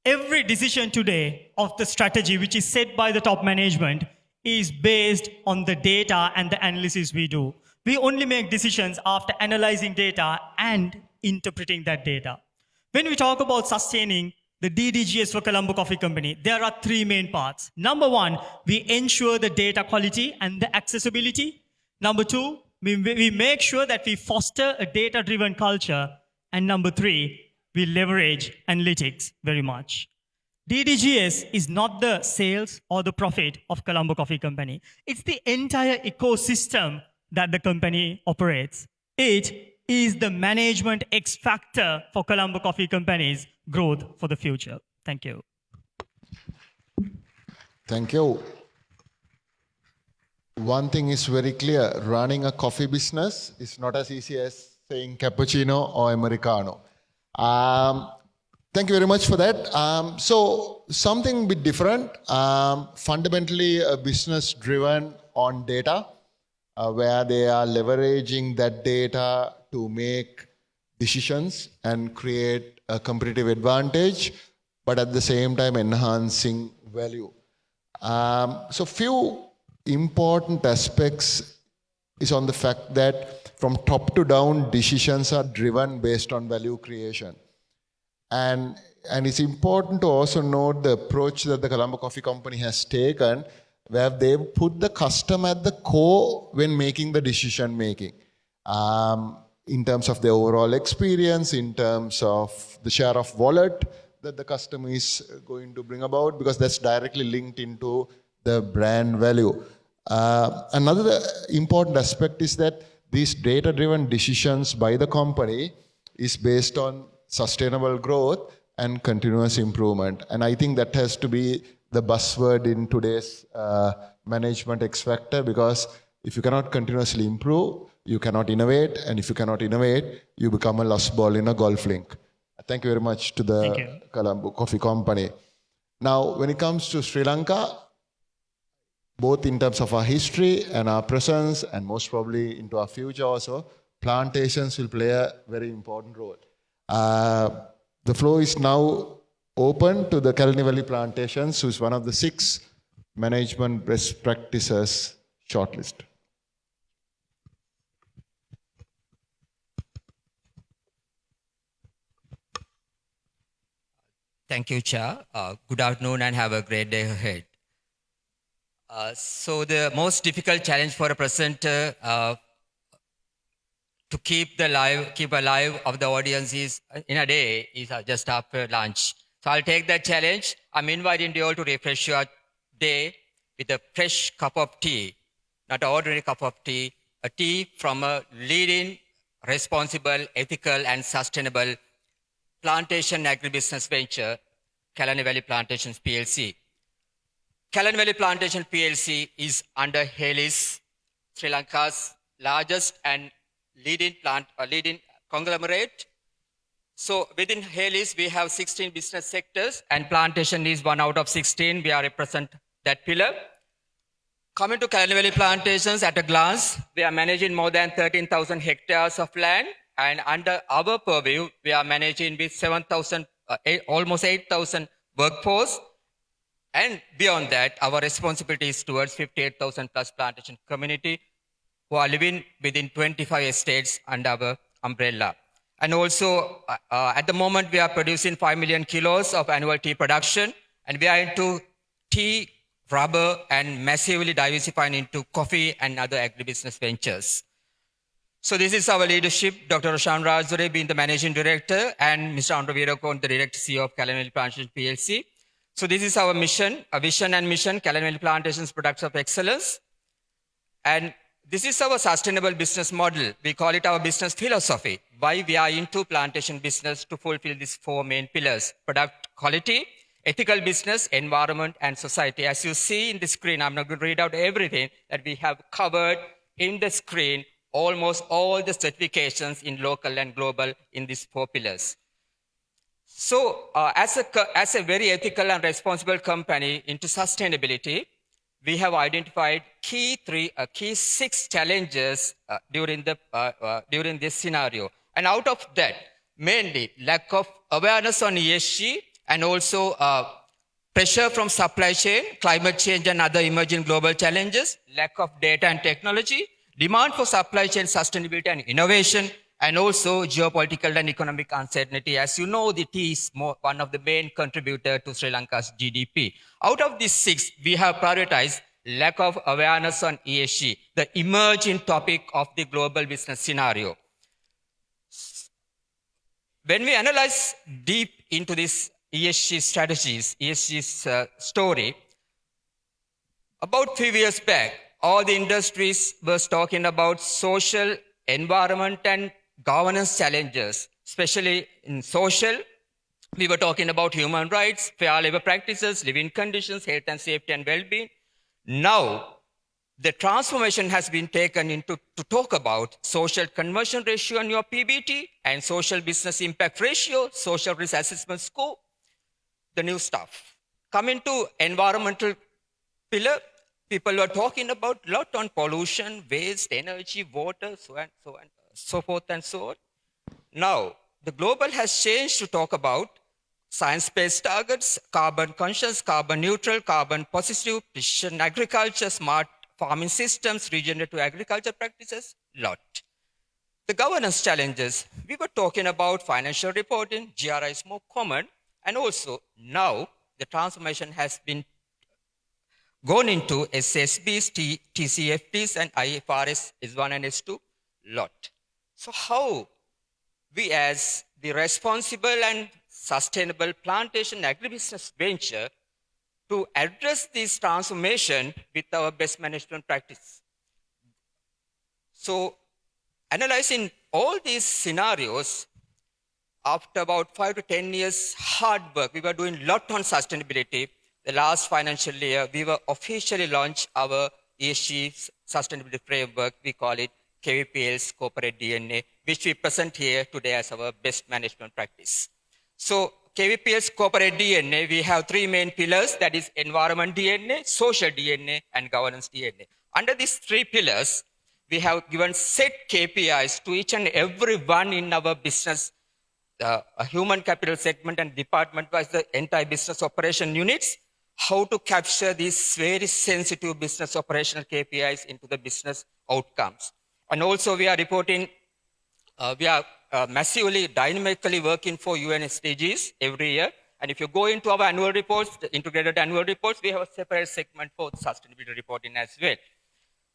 Speaker 10: Every decision today of the strategy which is set by the top management is based on the data and the analysis we do. We only make decisions after analyzing data and interpreting that data. When we talk about sustaining the DDGS for Colombo Coffee Company, there are 3 main parts. Number 1, we ensure the data quality and the accessibility. Number 2, we make sure that we foster a data-driven culture. And number 3, we leverage analytics very much. DDGS is not the sales or the profit of Colombo Coffee Company. It's the entire ecosystem that the company operates. It is the management X factor for Colombo Coffee Company's growth for the future. Thank you.
Speaker 2: Thank you. One thing is very clear, running a coffee business is not as easy as saying cappuccino or Americano. Thank you very much for that. So something a bit different, fundamentally a business driven on data, where they are leveraging that data to make decisions and create a competitive advantage, but at the same time enhancing value. So few important aspects is on the fact that from top to down, decisions are driven based on value creation. And it's important to also note the approach that the Colombo Coffee Company has taken, where they've put the customer at the core when making the decision making. In terms of the overall experience, in terms of the share of wallet that the customer is going to bring about, because that's directly linked into the brand value. Another important aspect is that these data-driven decisions by the company is based on sustainable growth and continuous improvement. And I think that has to be the buzzword in today's management X factor, because if you cannot continuously improve, you cannot innovate, and if you cannot innovate, you become a lost ball in a golf link. Thank you very much to the Colombo Coffee Company. Now, when it comes to Sri Lanka, both in terms of our history and our presence, and most probably into our future also, plantations will play a very important role. The floor is now open to the Kalani Valley Plantations, who is one of the 6 management best practices shortlist.
Speaker 12: Thank you, Chair. Good afternoon and have a great day ahead. So the most difficult challenge for a presenter to keep alive of the audience is in a day is just after lunch. So I'll take that challenge. I'm inviting you all to refresh your day with a fresh cup of tea, not an ordinary cup of tea, a tea from a leading, responsible, ethical and sustainable plantation agribusiness venture, Kalani Valley Plantations PLC. Kalani Valley Plantation PLC is under Halis, Sri Lanka's largest and leading conglomerate. So within Halis, we have 16 business sectors, and plantation is one out of 16. We are represent that pillar. Coming to Kalyan Valley Plantations at a glance, we are managing more than 13,000 hectares of land, and under our purview, we are managing with 7,000, almost 8,000 workforce. And beyond that, our responsibility is towards 58,000 plus plantation community who are living within 25 estates under our umbrella. And also, at the moment, we are producing 5 million kilos of annual tea production, and we are into tea, rubber, and massively diversifying into coffee and other agribusiness ventures. So this is our leadership, Dr. Roshan Rajure being the managing director, and Mr. Andrew Veerakon, the director CEO of Kalyan Valley Plantations PLC. So this is our mission, a vision and mission, Kalyan Valley Plantations Products of Excellence. And this is our sustainable business model. We call it our business philosophy. Why we are into plantation business to fulfill these four main pillars: product quality, ethical business, environment, and society. As you see in the screen, I'm not going to read out everything that we have covered in the screen, almost all the certifications in local and global in these four pillars. So as a very ethical and responsible company into sustainability, we have identified key six challenges during this scenario. And out of that, mainly lack of awareness on ESG, and also pressure from supply chain, climate change and other emerging global challenges, lack of data and technology, demand for supply chain sustainability and innovation, and also geopolitical and economic uncertainty. As you know, the tea is one of the main contributors to Sri Lanka's GDP. Out of these six, we have prioritized lack of awareness on ESG, the emerging topic of the global business scenario. When we analyze deep into this ESG strategies, ESG story, about 3 years back, all the industries were talking about social, environment, and governance challenges. Especially in social, we were talking about human rights, fair labor practices, living conditions, health and safety, and well-being. Now, the transformation has been taken into to talk about social conversion ratio on your PBT and social business impact ratio, social risk assessment score, the new stuff. Coming to environmental pillar, people were talking about a lot on pollution, waste, energy, water, so forth and so on. Now, the global has changed to talk about science-based targets, carbon conscious, carbon neutral, carbon positive, precision agriculture, smart farming systems, regenerative agriculture practices, lot. The governance challenges, we were talking about financial reporting, GRI is more common, and also now the transformation has been gone into SSBs, TCFTs, and IFRS S1 and S2 lot. So how we as the responsible and sustainable plantation agribusiness venture to address this transformation with our best management practice. So analyzing all these scenarios, after about 5 to 10 years hard work, we were doing a lot on sustainability. The last financial year, we were officially launched our ESG sustainability framework. We call it KVPL's corporate DNA, which we present here today as our best management practice. So KVPL's corporate DNA, we have three main pillars, that is environment DNA, social DNA, and governance DNA. Under these three pillars, we have given set KPIs to each and every one in our business, a human capital segment and department-wise, the entire business operation units, how to capture these very sensitive business operational KPIs into the business outcomes. And also we are reporting, we are massively, dynamically working for UN SDGs every year. And if you go into our annual reports, the integrated annual reports, we have a separate segment for sustainability reporting as well.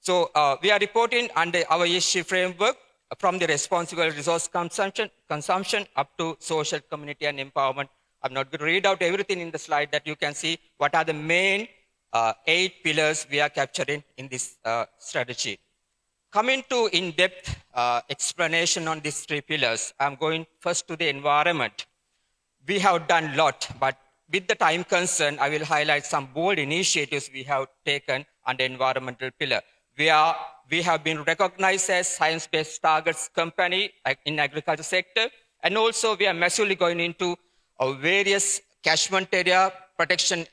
Speaker 12: So we are reporting under our ESG framework from the responsible resource consumption up to social, community, and empowerment. I'm not going to read out everything in the slide that you can see. What are the main 8 pillars we are capturing in this strategy? Coming to in-depth explanation on these 3 pillars, I'm going first to the environment. We have done a lot, but with the time concern, I will highlight some bold initiatives we have taken under environmental pillar. We have been recognized as science-based targets company in agriculture sector, and also we are massively going into various catchment area protection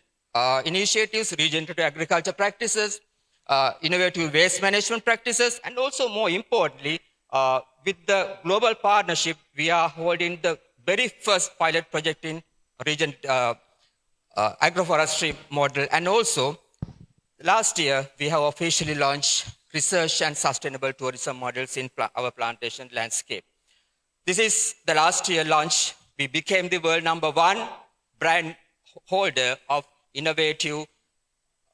Speaker 12: initiatives, regenerative agriculture practices, innovative waste management practices, and also more importantly, with the global partnership, we are holding the very first pilot project in region agroforestry model. And also, last year, we have officially launched research and sustainable tourism models in our plantation landscape. This is the last year launch. We became the world #1 brand holder of innovative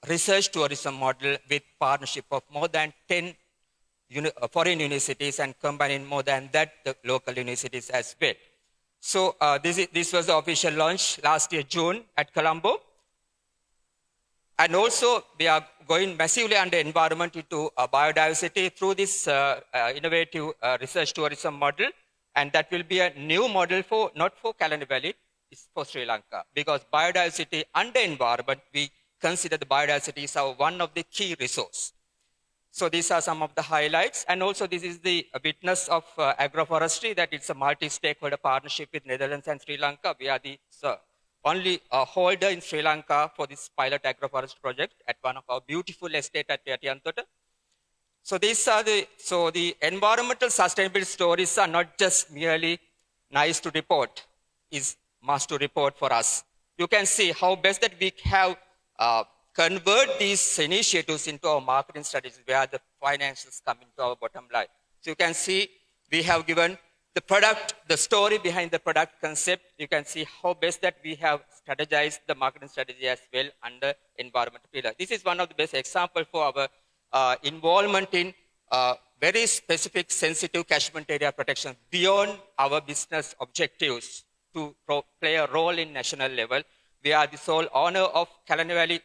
Speaker 12: research tourism model with partnership of more than 10 foreign universities and combining more than that the local universities as well. So this was the official launch last year, June at Colombo. And also we are going massively under environment into biodiversity through this innovative research tourism model. And that will be a new model for, not for Kalani Valley, it's for Sri Lanka. Because biodiversity under environment, we consider the biodiversity is one of the key resources. So these are some of the highlights. And also this is the witness of agroforestry, that it's a multi-stakeholder partnership with Netherlands and Sri Lanka. We are the only holder in Sri Lanka for this pilot agroforest project at one of our beautiful estate at Yatiyantota. So these are the environmental sustainability stories are not just merely nice to report, is must to report for us. You can see how best that we have convert these initiatives into our marketing strategies, where the financials come into our bottom line. So you can see we have given the product, the story behind the product concept. You can see how best that we have strategized the marketing strategy as well under environmental pillar. This is one of the best examples for our involvement in very specific sensitive catchment area protection beyond our business objectives to play a role in national level. We are the sole owner of Kalani Valley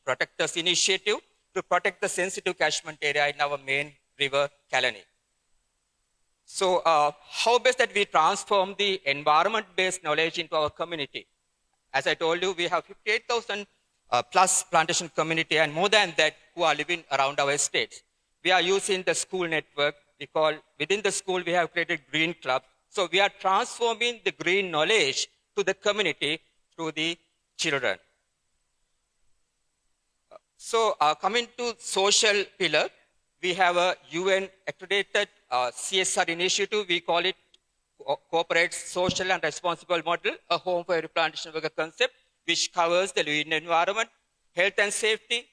Speaker 12: Protectors Initiative to protect the sensitive catchment area in our main river, Kalani. So how best that we transform the environment-based knowledge into our community? As I told you, we have 58,000 plus plantation community and more than that who are living around our estates. We are using the school network. We call, within the school, we have created green clubs. So we are transforming the green knowledge to the community through the children. So coming to social pillar, we have a UN accredited CSR initiative. We call it Corporate Social and Responsible Model, a home for every plantation worker concept, which covers the living environment, health and safety,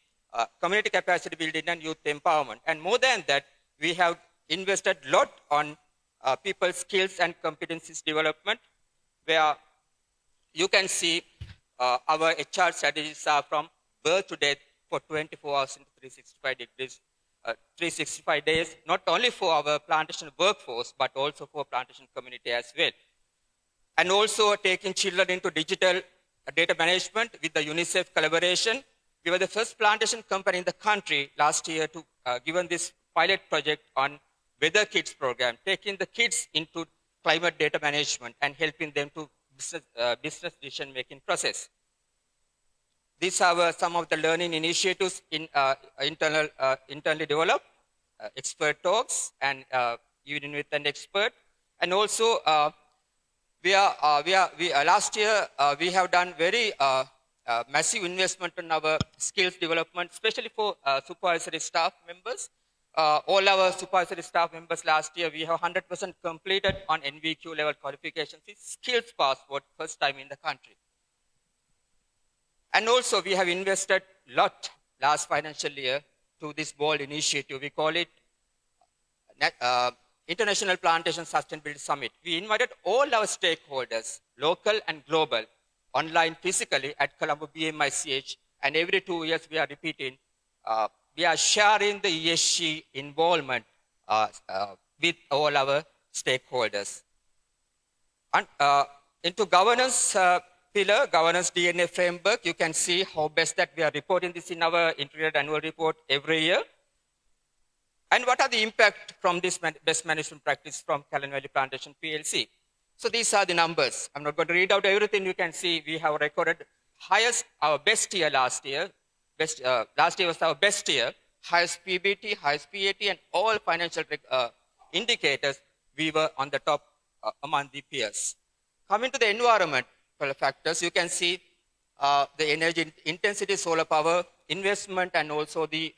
Speaker 12: community capacity building, and youth empowerment. And more than that, we have invested a lot on people's skills and competencies development, where you can see our HR strategies are from birth to death for 24 hours into 365 days, not only for our plantation workforce, but also for plantation community as well. And also taking children into digital data management with the UNICEF collaboration. We were the first plantation company in the country last year to given this pilot project on Weather Kids program, taking the kids into climate data management and helping them to business decision-making process. These are some of the learning initiatives in internally developed, expert talks, and even with an expert. And also, last year we have done very massive investment in our skills development, especially for supervisory staff members. All our supervisory staff members last year, we have 100% completed on NVQ level qualifications. It's skills passport, first time in the country. And also we have invested a lot last financial year to this bold initiative. We call it International Plantation Sustainability Summit. We invited all our stakeholders, local and global, online, physically at Colombo BMICH, and every 2 years we are repeating. We are sharing the ESG involvement with all our stakeholders. And into governance pillar, governance DNA framework, you can see how best that we are reporting this in our integrated annual report every year. And what are the impact from this best management practice from Kalani Valley Plantation PLC? So these are the numbers. I'm not going to read out everything. You can see we have recorded highest, our best year last year. Last year was our best year. Highest PBT, highest PAT, and all financial indicators, we were on the top among the peers. Coming to the environmental factors, you can see the energy intensity, solar power, investment and also the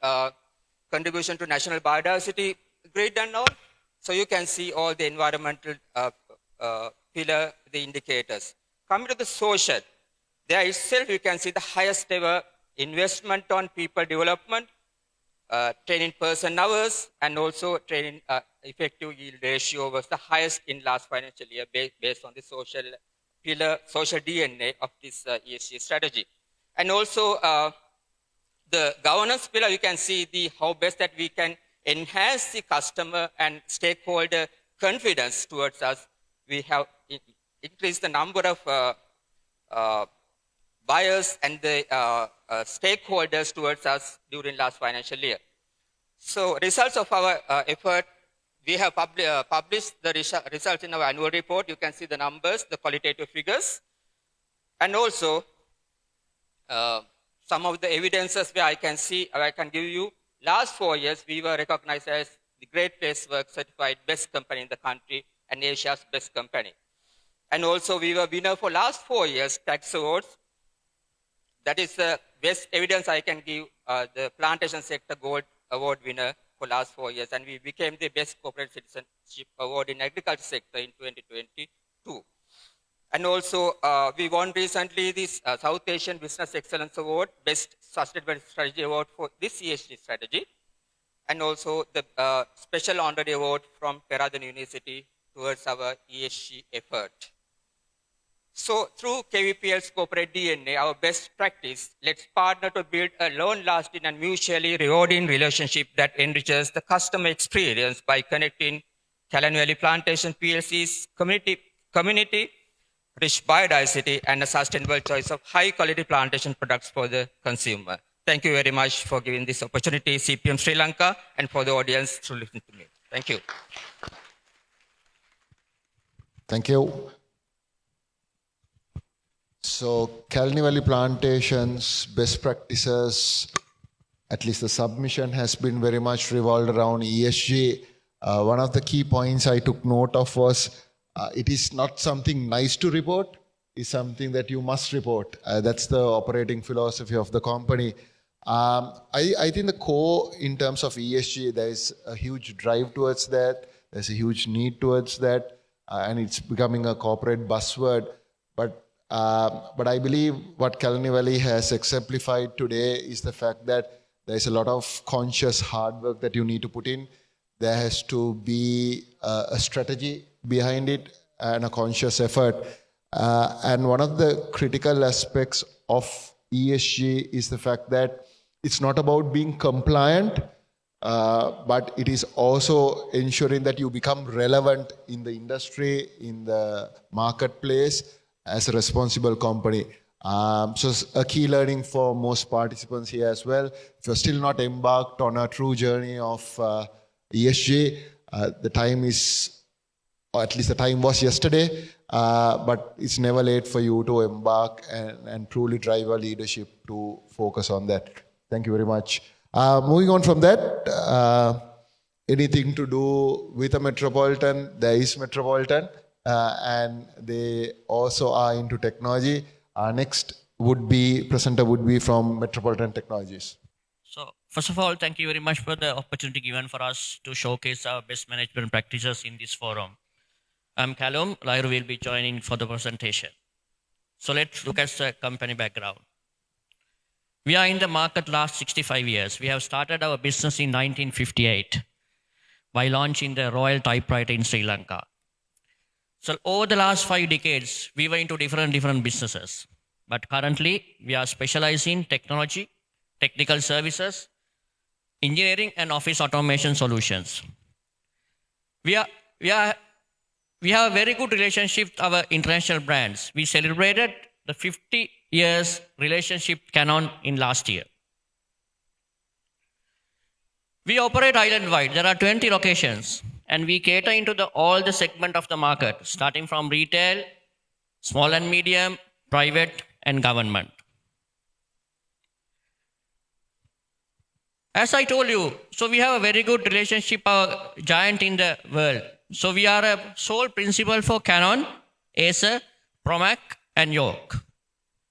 Speaker 12: contribution to national biodiversity grid and all. So you can see all the environmental pillar, the indicators. Coming to the social, there itself you can see the highest ever investment on people development, training person hours, and also training effective yield ratio was the highest in last financial year based on the social pillar, social DNA of this ESG strategy. And also the governance pillar, you can see the how best that we can enhance the customer and stakeholder confidence towards us. We have increased the number of buyers and the stakeholders towards us during last financial year. So results of our effort, we have published the results in our annual report. You can see the numbers, the qualitative figures, and also some of the evidences where I can give you. Last 4 years, we were recognized as the Great Place to Work certified best company in the country and Asia's best company. And also we were winner for last 4 years tax awards. That is the best evidence I can give, the plantation sector gold award winner for last 4 years. And we became the best corporate citizenship award in agriculture sector in 2022. And also we won recently this South Asian Business Excellence Award, Best Sustainable Strategy Award for this ESG strategy. And also the Special Honorary Award from Peradhan University towards our ESG effort. So through KVPL's corporate DNA, our best practice, let's partner to build a long-lasting and mutually rewarding relationship that enriches the customer experience by connecting Kalan Valley Plantation PLC's community, rich biodiversity, and a sustainable choice of high-quality plantation products for the consumer. Thank you very much for giving this opportunity, CPM Sri Lanka, and for the audience to listen to me. Thank you.
Speaker 2: Thank you. So, Kalani Valley Plantations, best practices, at least the submission has been very much revolved around ESG. One of the key points I took note of was it is not something nice to report, it's something that you must report. That's the operating philosophy of the company. I think the core in terms of ESG, there is a huge drive towards that, there's a huge need towards that, and it's becoming a corporate buzzword. But I believe what Kalani Valley has exemplified today is the fact that there's a lot of conscious hard work that you need to put in. There has to be a strategy behind it and a conscious effort. And one of the critical aspects of ESG is the fact that it's not about being compliant, but it is also ensuring that you become relevant in the industry, in the marketplace, as a responsible company. So a key learning for most participants here as well. If you're still not embarked on a true journey of ESG, the time is, or at least the time was yesterday, but it's never late for you to embark and truly drive a leadership to focus on that. Thank you very much. Moving on from that, anything to do with a metropolitan, there is metropolitan. And they also are into technology. Our next presenter would be from Metropolitan Technologies.
Speaker 13: So first of all, thank you very much for the opportunity given for us to showcase our best management practices in this forum. I'm Callum. Lyra will be joining for the presentation. So let's look at the company background. We are in the market last 65 years. We have started our business in 1958 by launching the Royal Typewriter in Sri Lanka. So over the last 5 decades, we were into different businesses. But currently, we are specializing in technology, technical services, engineering, and office automation solutions. We have a very good relationship with our international brands. We celebrated the 50 years relationship Canon in last year. We operate island-wide. There are 20 locations. And we cater into all the segment of the market, starting from retail, small and medium, private, and government. As I told you, so we have a very good relationship, our giant in the world. So we are a sole principal for Canon, Acer, Promac, and York.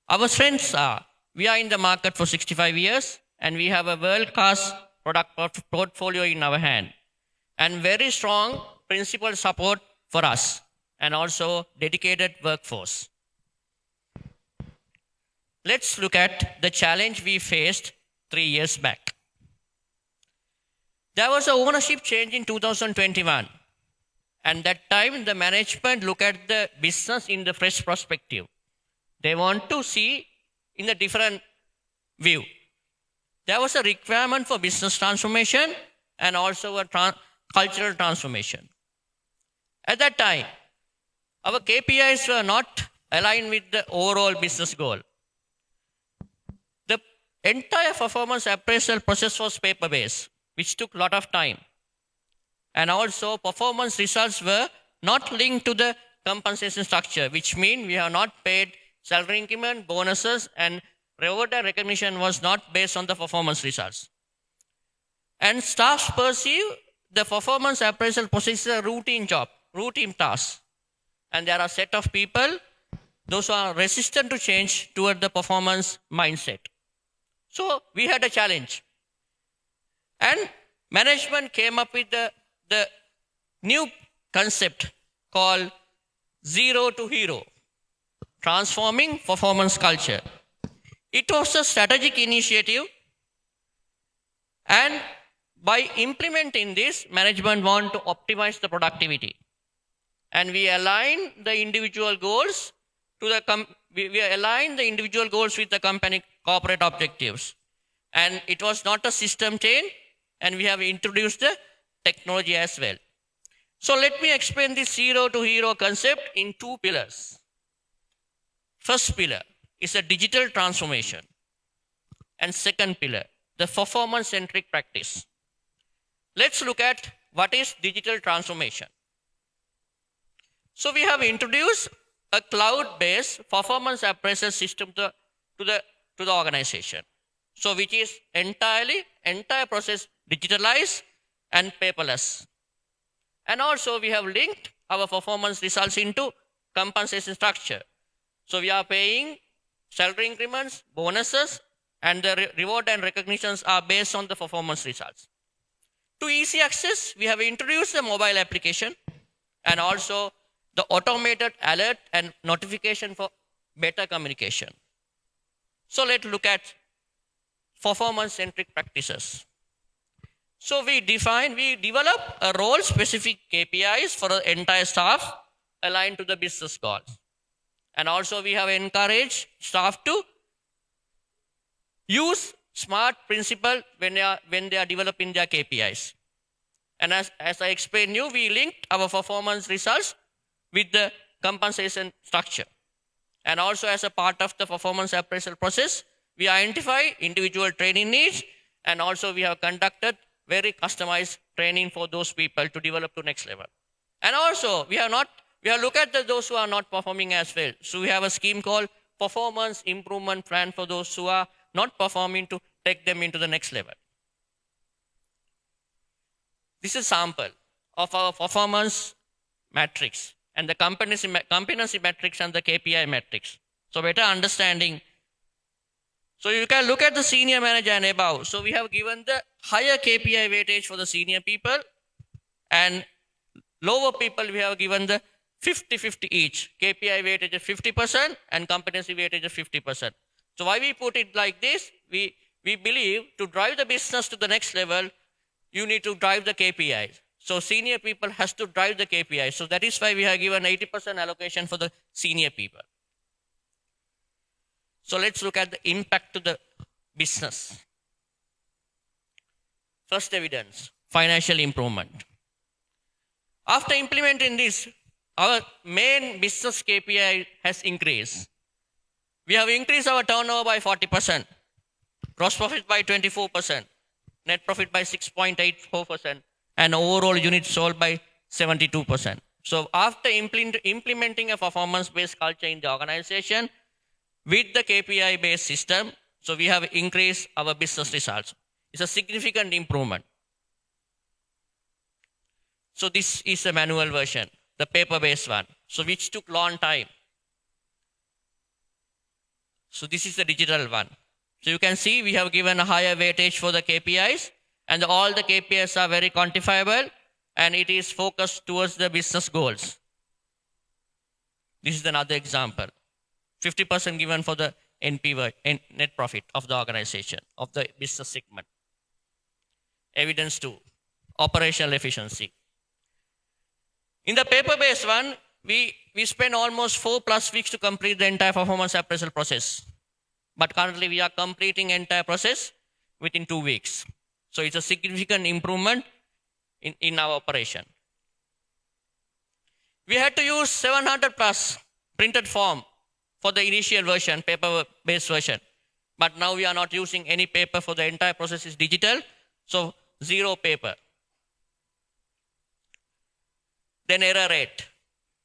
Speaker 13: Our strengths are, we are in the market for 65 years. and we have a world-class product portfolio in our hand, and very strong principal support for us, and also dedicated workforce. Let's look at the challenge we faced 3 years back. There was an ownership change in 2021. And that time, the management looked at the business in the fresh perspective. They want to see in a different view. There was a requirement for business transformation and also a cultural transformation. At that time, our KPIs were not aligned with the overall business goal. The entire performance appraisal process was paper-based, which took a lot of time. And also, performance results were not linked to the compensation structure, which means we have not paid salary increment, bonuses, and reward and recognition was not based on the performance results. And staff perceive the performance appraisal process is a routine job, routine task. And there are a set of people, those who are resistant to change toward the performance mindset. So we had a challenge. And management came up with the new concept called Zero to Hero, transforming performance culture. It was a strategic initiative, and by implementing this, management want to optimize the productivity. And we align the individual goals to the we align the individual goals with the company corporate objectives. And it was not a system change, and we have introduced the technology as well. So let me explain this Zero to Hero concept in 2 pillars. First pillar is a digital transformation. And second pillar, the performance-centric practice. Let's look at what is digital transformation. So we have introduced a cloud-based performance appraisal system to the organization. So which is entire process digitalized and paperless. And also we have linked our performance results into compensation structure. So we are paying salary increments, bonuses, and the reward and recognitions are based on the performance results. To easy access, we have introduced the mobile application and also the automated alert and notification for better communication. So let's look at performance-centric practices. So we develop a role-specific KPIs for the entire staff aligned to the business goals. And also we have encouraged staff to use SMART principle when they are developing their KPIs. And as I explained you, we linked our performance results with the compensation structure. And also as a part of the performance appraisal process, we identify individual training needs, and also we have conducted very customized training for those people to develop to next level. And also we have looked at those who are not performing as well. So we have a scheme called Performance Improvement Plan for those who are not performing to take them into the next level. This is a sample of our performance matrix and the competency matrix and the KPI matrix. So better understanding. So you can look at the senior manager and above. So we have given the higher KPI weightage for the senior people, and lower people we have given the 50-50 each. KPI weightage of 50% and competency weightage of 50%. So why we put it like this? We believe to drive the business to the next level, you need to drive the KPIs. So senior people has to drive the KPIs. So that is why we have given 80% allocation for the senior people. So let's look at the impact to the business. First evidence, financial improvement. After implementing this, our main business KPI has increased. We have increased our turnover by 40%, gross profit by 24%, net profit by 6.84%, and overall units sold by 72%. So after implementing a performance-based culture in the organization with the KPI-based system, so we have increased our business results. It's a significant improvement. So this is a manual version, the paper-based one, so which took long time. So this is the digital one. So you can see we have given a higher weightage for the KPIs, and all the KPIs are very quantifiable, and it is focused towards the business goals. This is another example. 50% given for the NP, net profit of the organization, of the business segment. Evidence 2, operational efficiency. In the paper-based one, we spend almost 4+ weeks to complete the entire performance appraisal process. But currently we are completing entire process within 2 weeks. So it's a significant improvement in our operation. We had to use 700+ printed form for the initial version, paper-based version. But now we are not using any paper, for the entire process is digital, so 0 paper. Then error rate.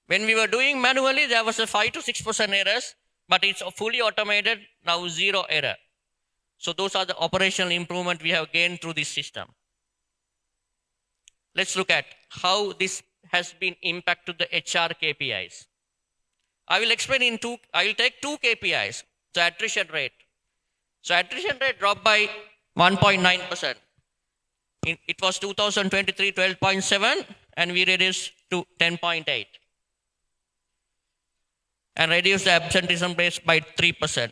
Speaker 13: When we were doing manually, there was a 5 to 6% errors, but it's fully automated, now 0 error. So those are the operational improvement we have gained through this system. Let's look at how this has been impact to the HR KPIs. I will explain I will take 2 KPIs, the attrition rate. So attrition rate dropped by 1.9%. It was 2023 12.7, and we reduced to 10.8. And reduced the absenteeism rate by 3%.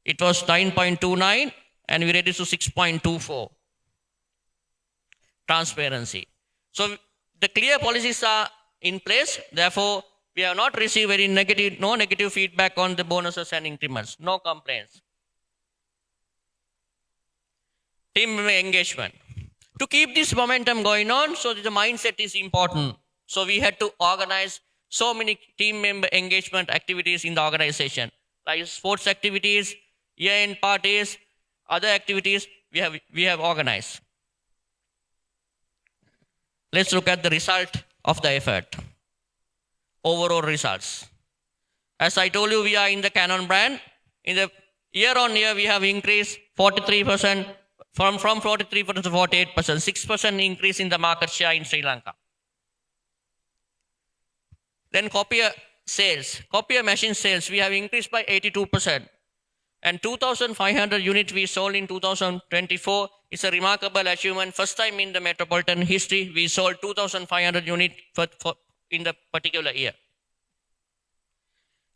Speaker 13: It was 9.29, and we reduced to 6.24. Transparency. So the clear policies are in place. Therefore, we have not received no negative feedback on the bonuses and increments. No complaints. Team member engagement. To keep this momentum going on, so the mindset is important. So we had to organize so many team member engagement activities in the organization, like sports activities, year-end parties, other activities we have organized. Let's look at the result of the effort. Overall results. As I told you, we are in the Canon brand. In the year-on-year, we have increased 43%, from 43% to 48%, 6% increase in the market share in Sri Lanka. Then copier sales, copier machine sales, we have increased by 82%. And 2,500 units we sold in 2024 is a remarkable achievement. First time in the metropolitan history, we sold 2,500 units in the particular year.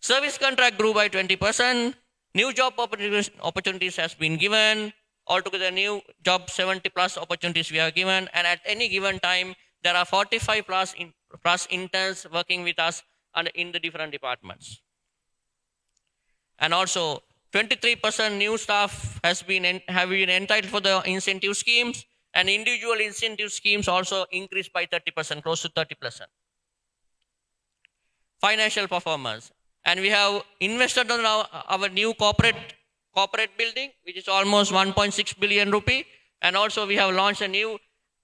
Speaker 13: Service contract grew by 20%. New job opportunities has been given. Altogether, new job 70+ opportunities we are given. And at any given time, there are 45+ interns working with us and in the different departments. And also, 23% new staff have been entitled for the incentive schemes, and individual incentive schemes also increased by 30%, close to 30%. Financial performance. And we have invested on our new corporate building, which is almost 1.6 billion rupee. And also we have launched a new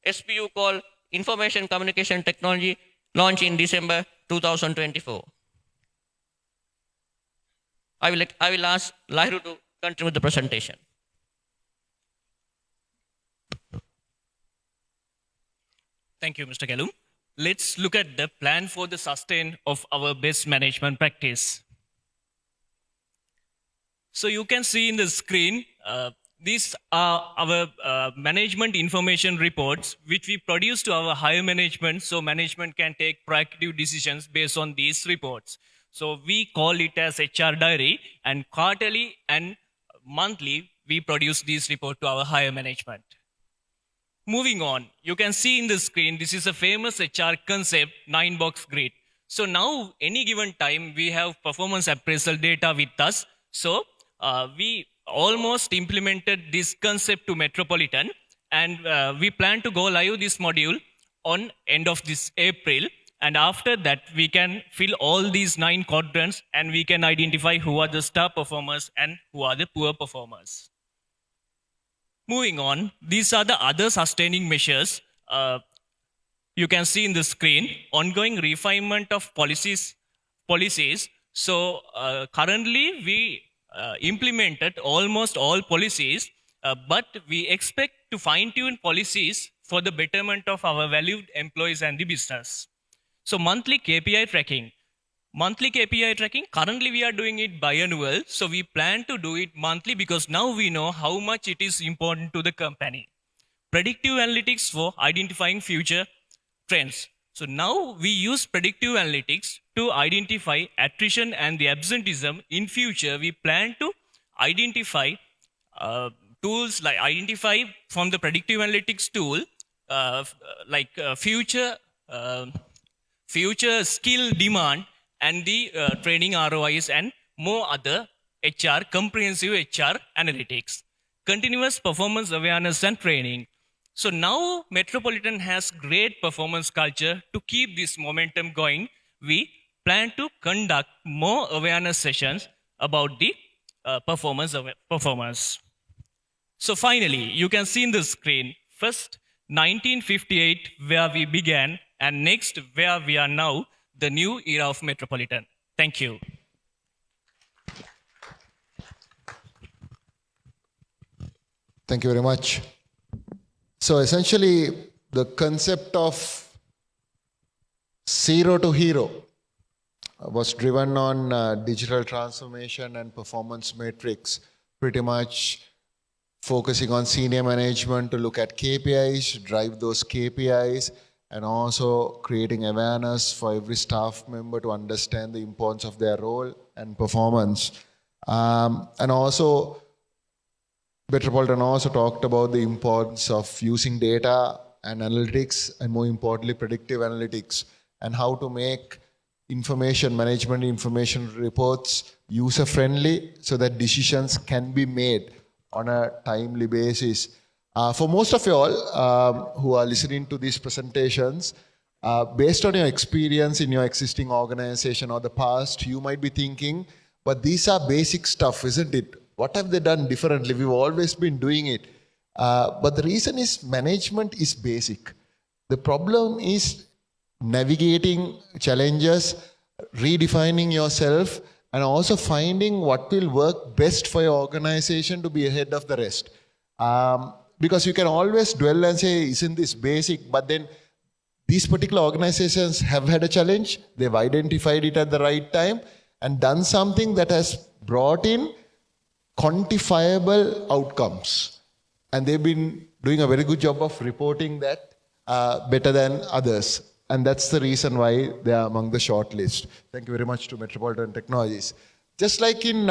Speaker 13: SBU called Information Communication Technology, launched in December 2024. I will ask Lahiru to continue the presentation.
Speaker 14: Thank you, Mr. Kalum. Let's look at the plan for the sustain of our best management practice. So you can see in the screen, these are our management information reports, which we produce to our higher management, so management can take proactive decisions based on these reports. So we call it as HR diary, and quarterly and monthly, we produce these reports to our higher management. Moving on, you can see in the screen, this is a famous HR concept, 9-box grid. So now, any given time, we have performance appraisal data with us. So we almost implemented this concept to Metropolitan, and we plan to go live this module on end of this April. And after that, we can fill all these 9 quadrants, and we can identify who are the star performers and who are the poor performers. Moving on, these are the other sustaining measures. You can see in the screen, ongoing refinement of policies. So currently, we implemented almost all policies, but we expect to fine-tune policies for the betterment of our valued employees and the business. So monthly KPI tracking. monthly KPI tracking. Currently, we are doing it biannual. So we plan to do it monthly because now we know how much it is important to the company. Predictive analytics for identifying future trends. So now we use predictive analytics to identify attrition and the absenteeism. In future, we plan to identify tools like identify from the predictive analytics tool, future skill demand and the training ROIs and more other comprehensive HR analytics. Continuous performance awareness and training. So now Metropolitan has great performance culture. To keep this momentum going, we plan to conduct more awareness sessions about the performance. So finally, you can see in the screen, first 1958 where we began and next where we are now, the new era of Metropolitan. Thank you.
Speaker 2: Thank you very much. So essentially, the concept of zero to hero was driven on digital transformation and performance metrics, pretty much focusing on senior management to look at KPIs, drive those KPIs, and also creating awareness for every staff member to understand the importance of their role and performance. And also, Metropolitan also talked about the importance of using data and analytics, and more importantly, predictive analytics, and how to make management information reports user-friendly so that decisions can be made on a timely basis. For most of you all who are listening to these presentations, based on your experience in your existing organization or the past, you might be thinking, but these are basic stuff, isn't it? What have they done differently? We've always been doing it. But the reason is management is basic. The problem is navigating challenges, redefining yourself, and also finding what will work best for your organization to be ahead of the rest. Because you can always dwell and say, isn't this basic? But then these particular organizations have had a challenge. They've identified it at the right time and done something that has brought in quantifiable outcomes. And they've been doing a very good job of reporting that better than others. And that's the reason why they are among the short list. Thank you very much to Metropolitan Technologies. Just like in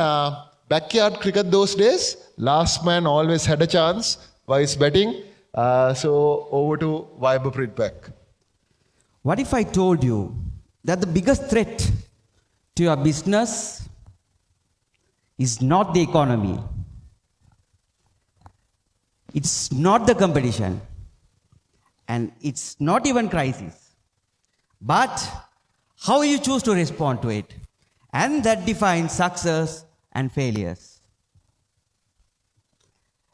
Speaker 2: backyard cricket those days, last man always had a chance while betting. So over to Viber Printpack.
Speaker 15: What if I told you that the biggest threat to your business is not the economy, it's not the competition, and it's not even crisis, but how you choose to respond to it, and that defines success and failures.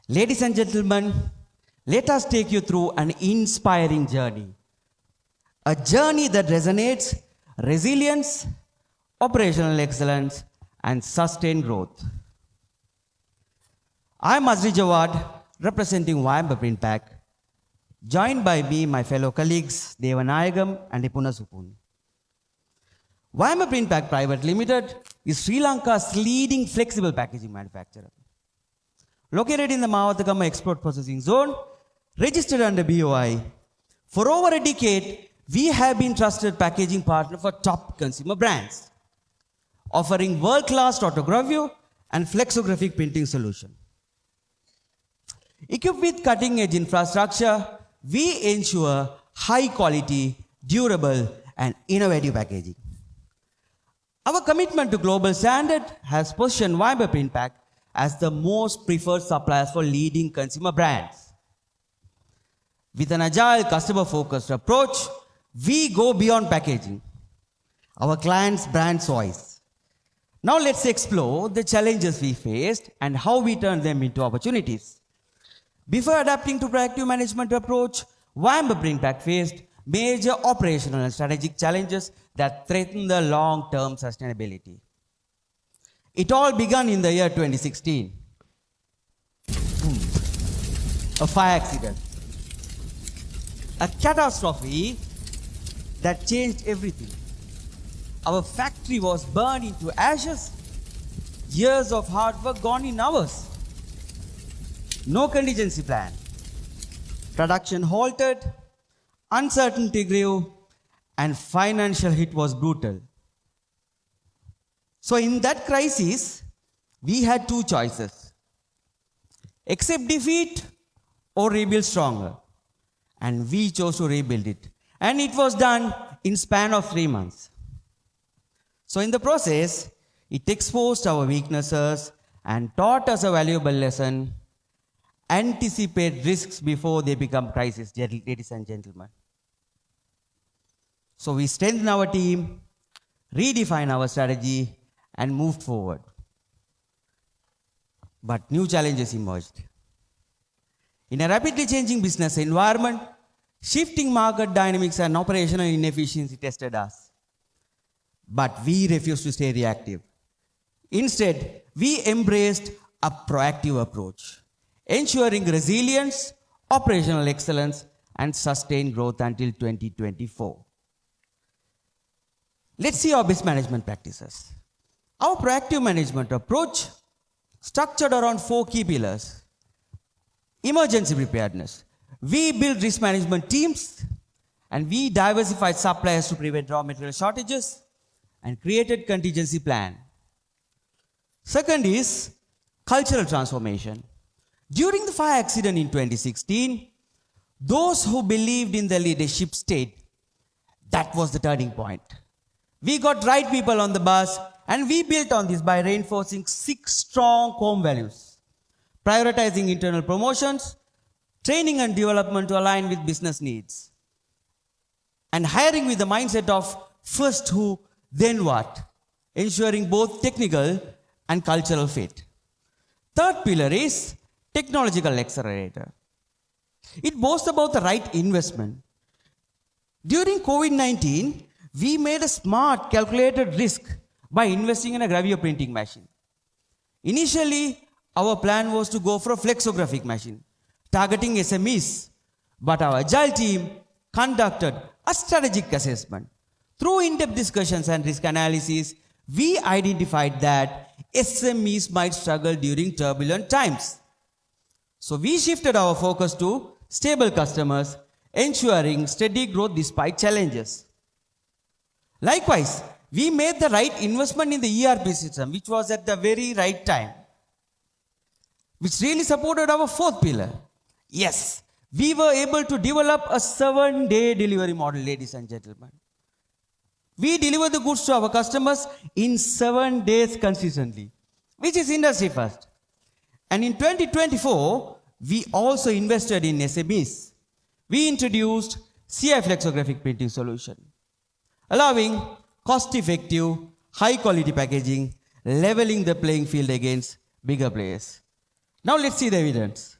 Speaker 15: Ladies and gentlemen, let us take you through an inspiring journey. A journey that resonates resilience, operational excellence, and sustained growth. I am Azri Jawad, representing Viber Printpack, joined by me, my fellow colleagues, Devanayagam and Ipuna Supun. Viber Printpack Private Limited is Sri Lanka's leading flexible packaging manufacturer. Located in the Mavathagama Export Processing Zone, registered under BOI, for over a decade, we have been trusted packaging partner for top consumer brands, offering world-class autogravure and flexographic printing solution. Equipped with cutting-edge infrastructure, we ensure high-quality, durable, and innovative packaging. Our commitment to global standard has positioned Viber Printpack as the most preferred suppliers for leading consumer brands. With an agile, customer-focused approach, we go beyond packaging, our clients' brand choice. Now let's explore the challenges we faced and how we turned them into opportunities. Before adapting to proactive management approach, Viber Printpack faced major operational and strategic challenges that threatened the long-term sustainability. It all began in the year 2016. A fire accident. A catastrophe that changed everything. Our factory was burned into ashes. Years of hard work gone in hours. No contingency plan. Production halted, uncertainty grew, and financial hit was brutal. So in that crisis, we had two choices. Accept defeat or rebuild stronger. And we chose to rebuild it. And it was done in span of 3 months. So in the process, it exposed our weaknesses and taught us a valuable lesson. Anticipate risks before they become crises, ladies and gentlemen. So we strengthened our team, redefined our strategy, and moved forward. But new challenges emerged. In a rapidly changing business environment, shifting market dynamics and operational inefficiency tested us. But we refused to stay reactive. Instead, we embraced a proactive approach, ensuring resilience, operational excellence, and sustained growth until 2024. Let's see our best management practices. Our proactive management approach structured around 4 key pillars. Emergency preparedness. We build risk management teams and we diversified suppliers to prevent raw material shortages and created contingency plan. Second is cultural transformation. During the fire accident in 2016, those who believed in the leadership stayed. That was the turning point. We got right people on the bus and we built on this by reinforcing 6 strong core values. Prioritizing internal promotions, training and development to align with business needs, and hiring with the mindset of first who, then what, ensuring both technical and cultural fit. Third pillar is technological accelerator. It boasts about the right investment. During COVID-19, we made a smart, calculated risk by investing in a gravure printing machine. Initially, our plan was to go for a flexographic machine, targeting SMEs, but our agile team conducted a strategic assessment. Through in-depth discussions and risk analysis, we identified that SMEs might struggle during turbulent times. So we shifted our focus to stable customers, ensuring steady growth despite challenges. Likewise, we made the right investment in the ERP system, which was at the very right time, which really supported our fourth pillar. Yes, we were able to develop a 7-day delivery model, ladies and gentlemen. We deliver the goods to our customers in 7 days consistently, which is industry first. And in 2024, we also invested in SMEs. We introduced CI flexographic printing solution, allowing cost-effective, high-quality packaging, leveling the playing field against bigger players. Now let's see the evidence.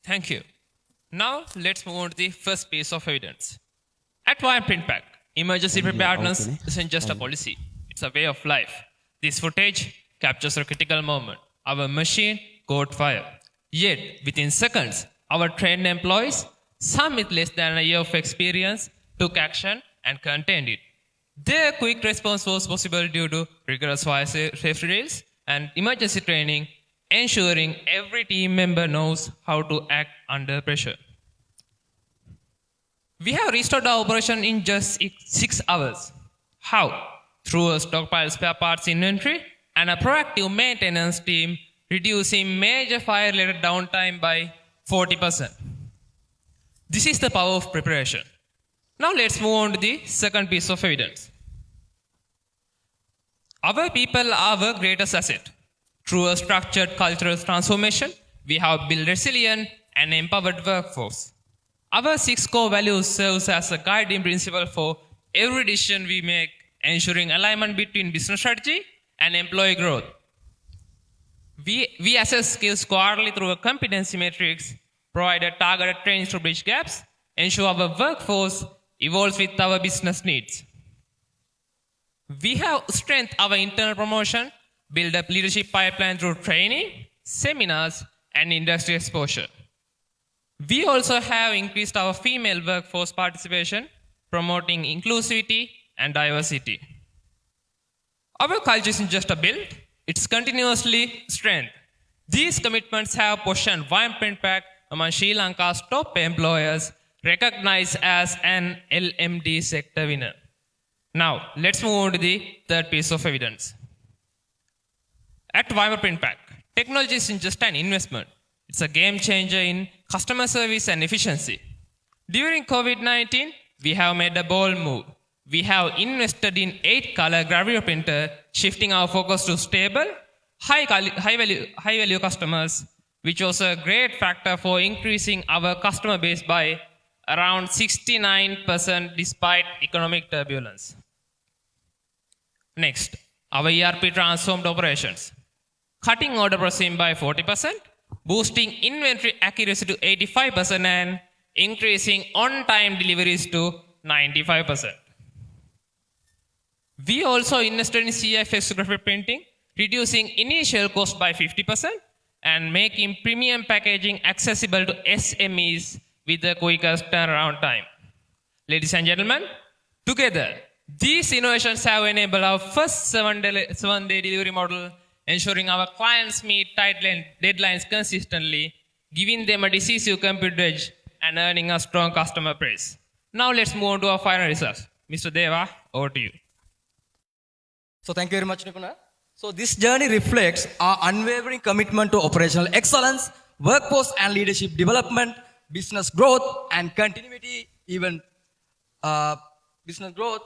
Speaker 14: Thank you. Now let's move on to the first piece of evidence. At Wire Print Pack, emergency preparedness isn't just a policy, it's a way of life. This footage captures a critical moment. Our machine caught fire. Yet, within seconds, our trained employees, some with less than a year of experience, took action and contained it. Their quick response was possible due to rigorous fire safety drills and emergency training, ensuring every team member knows how to act under pressure. We have restored our operation in just 6 hours. How? Through a stockpile spare parts inventory and a proactive maintenance team, reducing major fire-related downtime by 40%. This is the power of preparation. Now let's move on to the second piece of evidence. Our people are our greatest asset. Through a structured cultural transformation, we have built resilient and empowered workforce. Our 6 core values serves as a guiding principle for every decision we make, ensuring alignment between business strategy and employee growth. We assess skills quarterly through a competency matrix, provide targeted training to bridge gaps, ensure our workforce evolves with our business needs. We have strengthened our internal promotion, build up leadership pipeline through training, seminars, and industry exposure. We also have increased our female workforce participation, promoting inclusivity and diversity. Our culture isn't just a build, it's continuously strength. These commitments have positioned Vibe Impact among Sri Lanka's top employers, recognized as an LMD sector winner. Now, let's move on to the third piece of evidence. At Vibe Impact, technology isn't just an investment, it's a game changer in customer service and efficiency. During COVID-19, we have made a bold move. We have invested in 8-color gravure printer, shifting our focus to stable, high-value customers, which was a great factor for increasing our customer base by around 69% despite economic turbulence. Next, our ERP transformed operations, cutting order processing by 40%, boosting inventory accuracy to 85%, and increasing on-time deliveries to 95%. We also invested in CI flexographic printing, reducing initial cost by 50% and making premium packaging accessible to SMEs with the quickest turnaround time. Ladies and gentlemen, together, these innovations have enabled our first 7-day delivery model, ensuring our clients meet tight deadlines consistently, giving them a decisive competitive edge and earning a strong customer praise. Now let's move on to our final results. Mr. Deva, over to you.
Speaker 16: So thank you very much, Nipuna. So this journey reflects our unwavering commitment to operational excellence, workforce and leadership development, business growth and continuity, even business growth,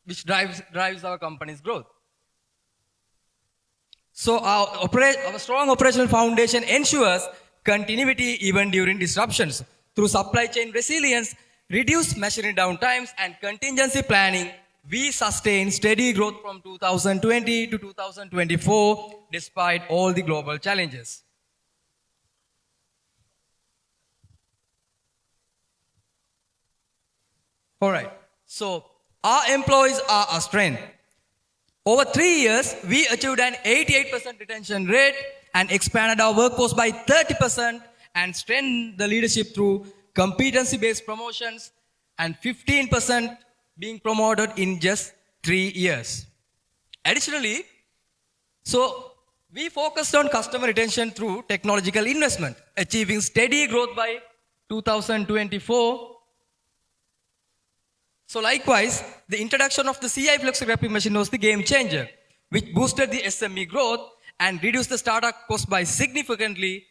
Speaker 16: which drives our company's growth. So our strong operational foundation ensures continuity even during disruptions. Through supply chain resilience, reduced machinery downtimes and contingency planning, we sustain steady growth from 2020 to 2024 despite all the global challenges. All right, so our employees are our strength. Over 3 years, we achieved an 88% retention rate and expanded our workforce by 30% and strengthened the leadership through competency-based promotions and 15% being promoted in just 3 years. Additionally, so we focused on customer retention through technological investment, achieving steady growth by 2024. So likewise, the introduction of the CI flexographic machine was the game changer, which boosted the SME growth and reduced the startup cost by significantly.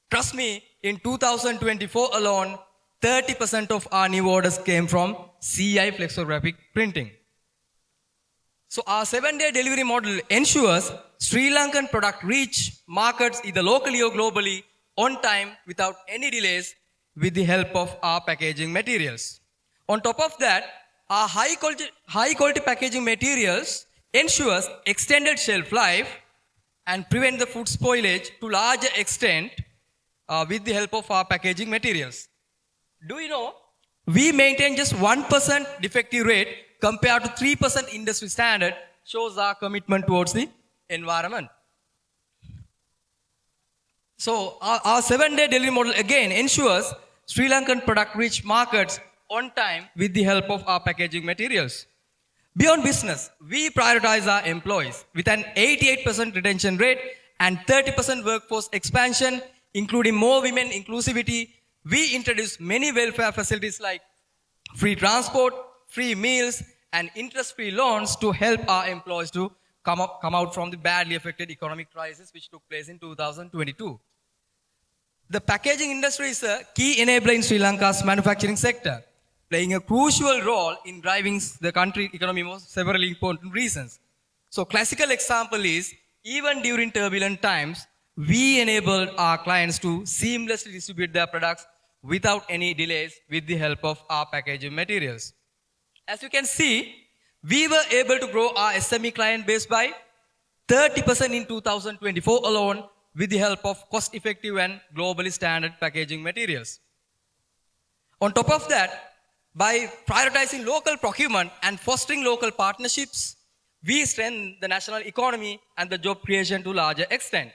Speaker 16: Trust me, in 2024 alone, 30% of our new orders came from CI flexographic printing. So our 7-day delivery model ensures Sri Lankan product reach markets either locally or globally on time without any delays with the help of our packaging materials. On top of that, our high quality packaging materials ensures extended shelf life and prevent the food spoilage to larger extent with the help of our packaging materials. Do you know, we maintain just 1% defective rate compared to 3% industry standard, shows our commitment towards the environment. So our 7-day delivery model again ensures Sri Lankan product reach markets on time with the help of our packaging materials. Beyond business, we prioritize our employees with an 88% retention rate and 30% workforce expansion, including more women inclusivity. We introduced many welfare facilities like free transport, free meals, and interest-free loans to help our employees to come out from the badly affected economic crisis which took place in 2022. The packaging industry is a key enabler in Sri Lanka's manufacturing sector, playing a crucial role in driving the country economy for several important reasons. So classical example is, even during turbulent times, we enabled our clients to seamlessly distribute their products without any delays with the help of our packaging materials. As you can see, we were able to grow our SME client base by 30% in 2024 alone with the help of cost-effective and globally standard packaging materials. On top of that, by prioritizing local procurement and fostering local partnerships, we strengthen the national economy and the job creation to a larger extent.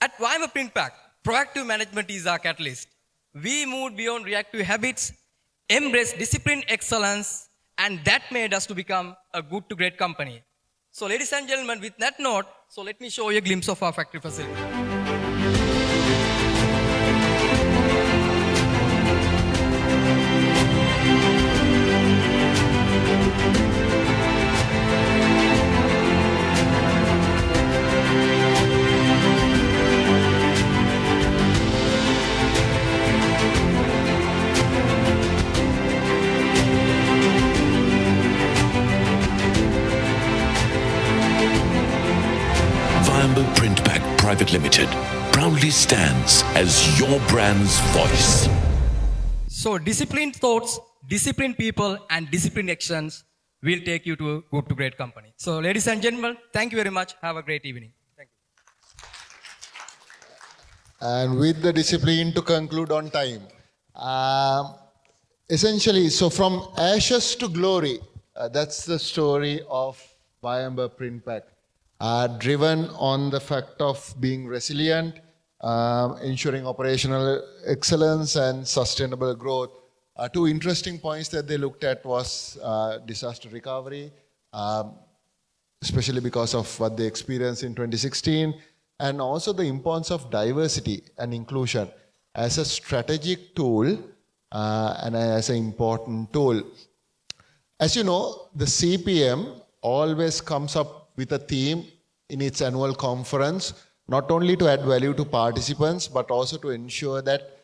Speaker 16: At Vibe Impact, proactive management is our catalyst. We moved beyond reactive habits, embraced disciplined excellence, and that made us to become a good to great company. So ladies and gentlemen, with that note, so let me show you a glimpse of our factory facility.
Speaker 4: Printback Private Limited proudly stands as your brand's voice.
Speaker 16: So disciplined thoughts, disciplined people, and disciplined actions will take you to a good to great company. So ladies and gentlemen, thank you very much. Have a great evening. Thank you.
Speaker 2: And with the discipline to conclude on time. Essentially, so from ashes to glory, that's the story of Bayamba Printpack. Driven on the fact of being resilient, ensuring operational excellence and sustainable growth. Two interesting points that they looked at was disaster recovery, especially because of what they experienced in 2016, and also the importance of diversity and inclusion as a strategic tool and as an important tool. As you know, the CPM always comes up with a theme in its annual conference, not only to add value to participants, but also to ensure that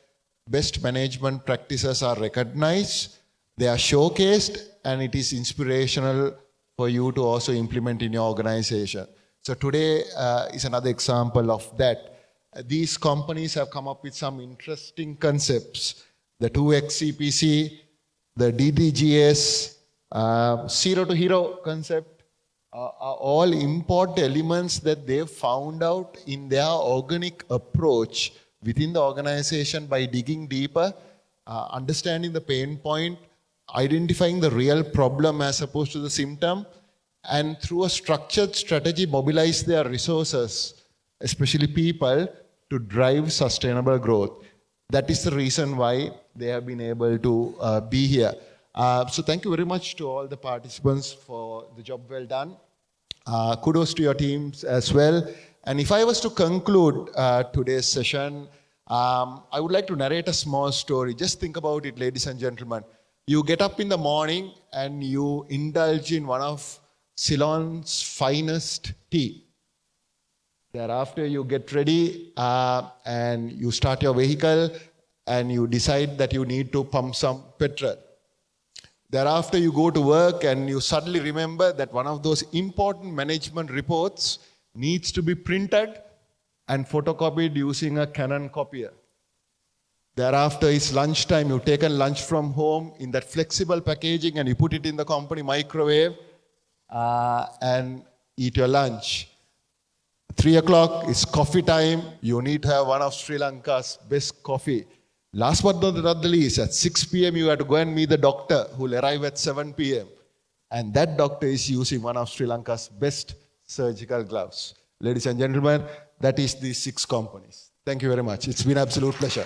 Speaker 2: best management practices are recognized, they are showcased, and it is inspirational for you to also implement in your organization. So today is another example of that. These companies have come up with some interesting concepts. The 2x CPC, the DDGS, zero to hero concept, are all important elements that they've found out in their organic approach within the organization by digging deeper, understanding the pain point, identifying the real problem as opposed to the symptom, and through a structured strategy mobilize their resources, especially people, to drive sustainable growth. That is the reason why they have been able to be here. So thank you very much to all the participants for the job well done. Kudos to your teams as well. And if I was to conclude today's session, I would like to narrate a small story. Just think about it, ladies and gentlemen. You get up in the morning and you indulge in one of Ceylon's finest tea. Thereafter, you get ready and you start your vehicle and you decide that you need to pump some petrol. Thereafter, you go to work and you suddenly remember that one of those important management reports needs to be printed and photocopied using a Canon copier. Thereafter, it's lunchtime. You've taken lunch from home in that flexible packaging and you put it in the company microwave and eat your lunch. 3 o'clock is coffee time. You need to have one of Sri Lanka's best coffee. Last but not the least, at 6 p.m. you have to go and meet the doctor who will arrive at 7 p.m. And that doctor is using one of Sri Lanka's best surgical gloves. Ladies and gentlemen, that is these 6 companies. Thank you very much. It's been an absolute pleasure.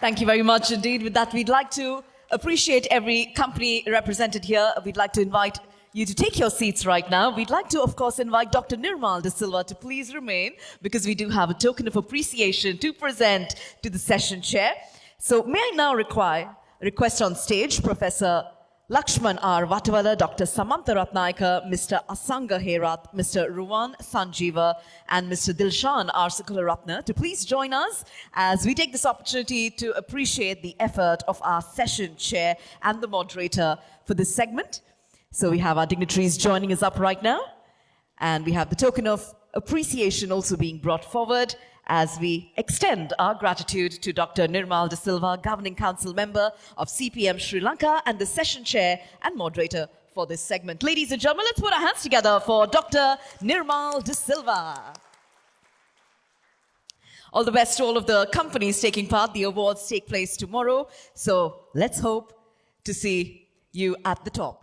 Speaker 1: Thank you very much indeed. With that, we'd like to appreciate every company represented here. We'd like to invite you to take your seats right now. We'd like to, of course, invite Dr. Nirmal De Silva to please remain because we do have a token of appreciation to present to the session chair. So may I now request on stage Professor Lakshman R. Vatawala, Dr. Samantha Ratnaika, Mr. Asanga Herath, Mr. Ruwan Sanjeeva, and Mr. Dilshan R. Sukularatna to please join us as we take this opportunity to appreciate the effort of our session chair and the moderator for this segment. So we have our dignitaries joining us up right now, and we have the token of appreciation also being brought forward as we extend our gratitude to Dr. Nirmal De Silva, Governing Council member of CPM Sri Lanka and the session chair and moderator for this segment. Ladies and gentlemen, let's put our hands together for Dr. Nirmal De Silva. All the best to all of the companies taking part. The awards take place tomorrow, so let's hope to see you at the top.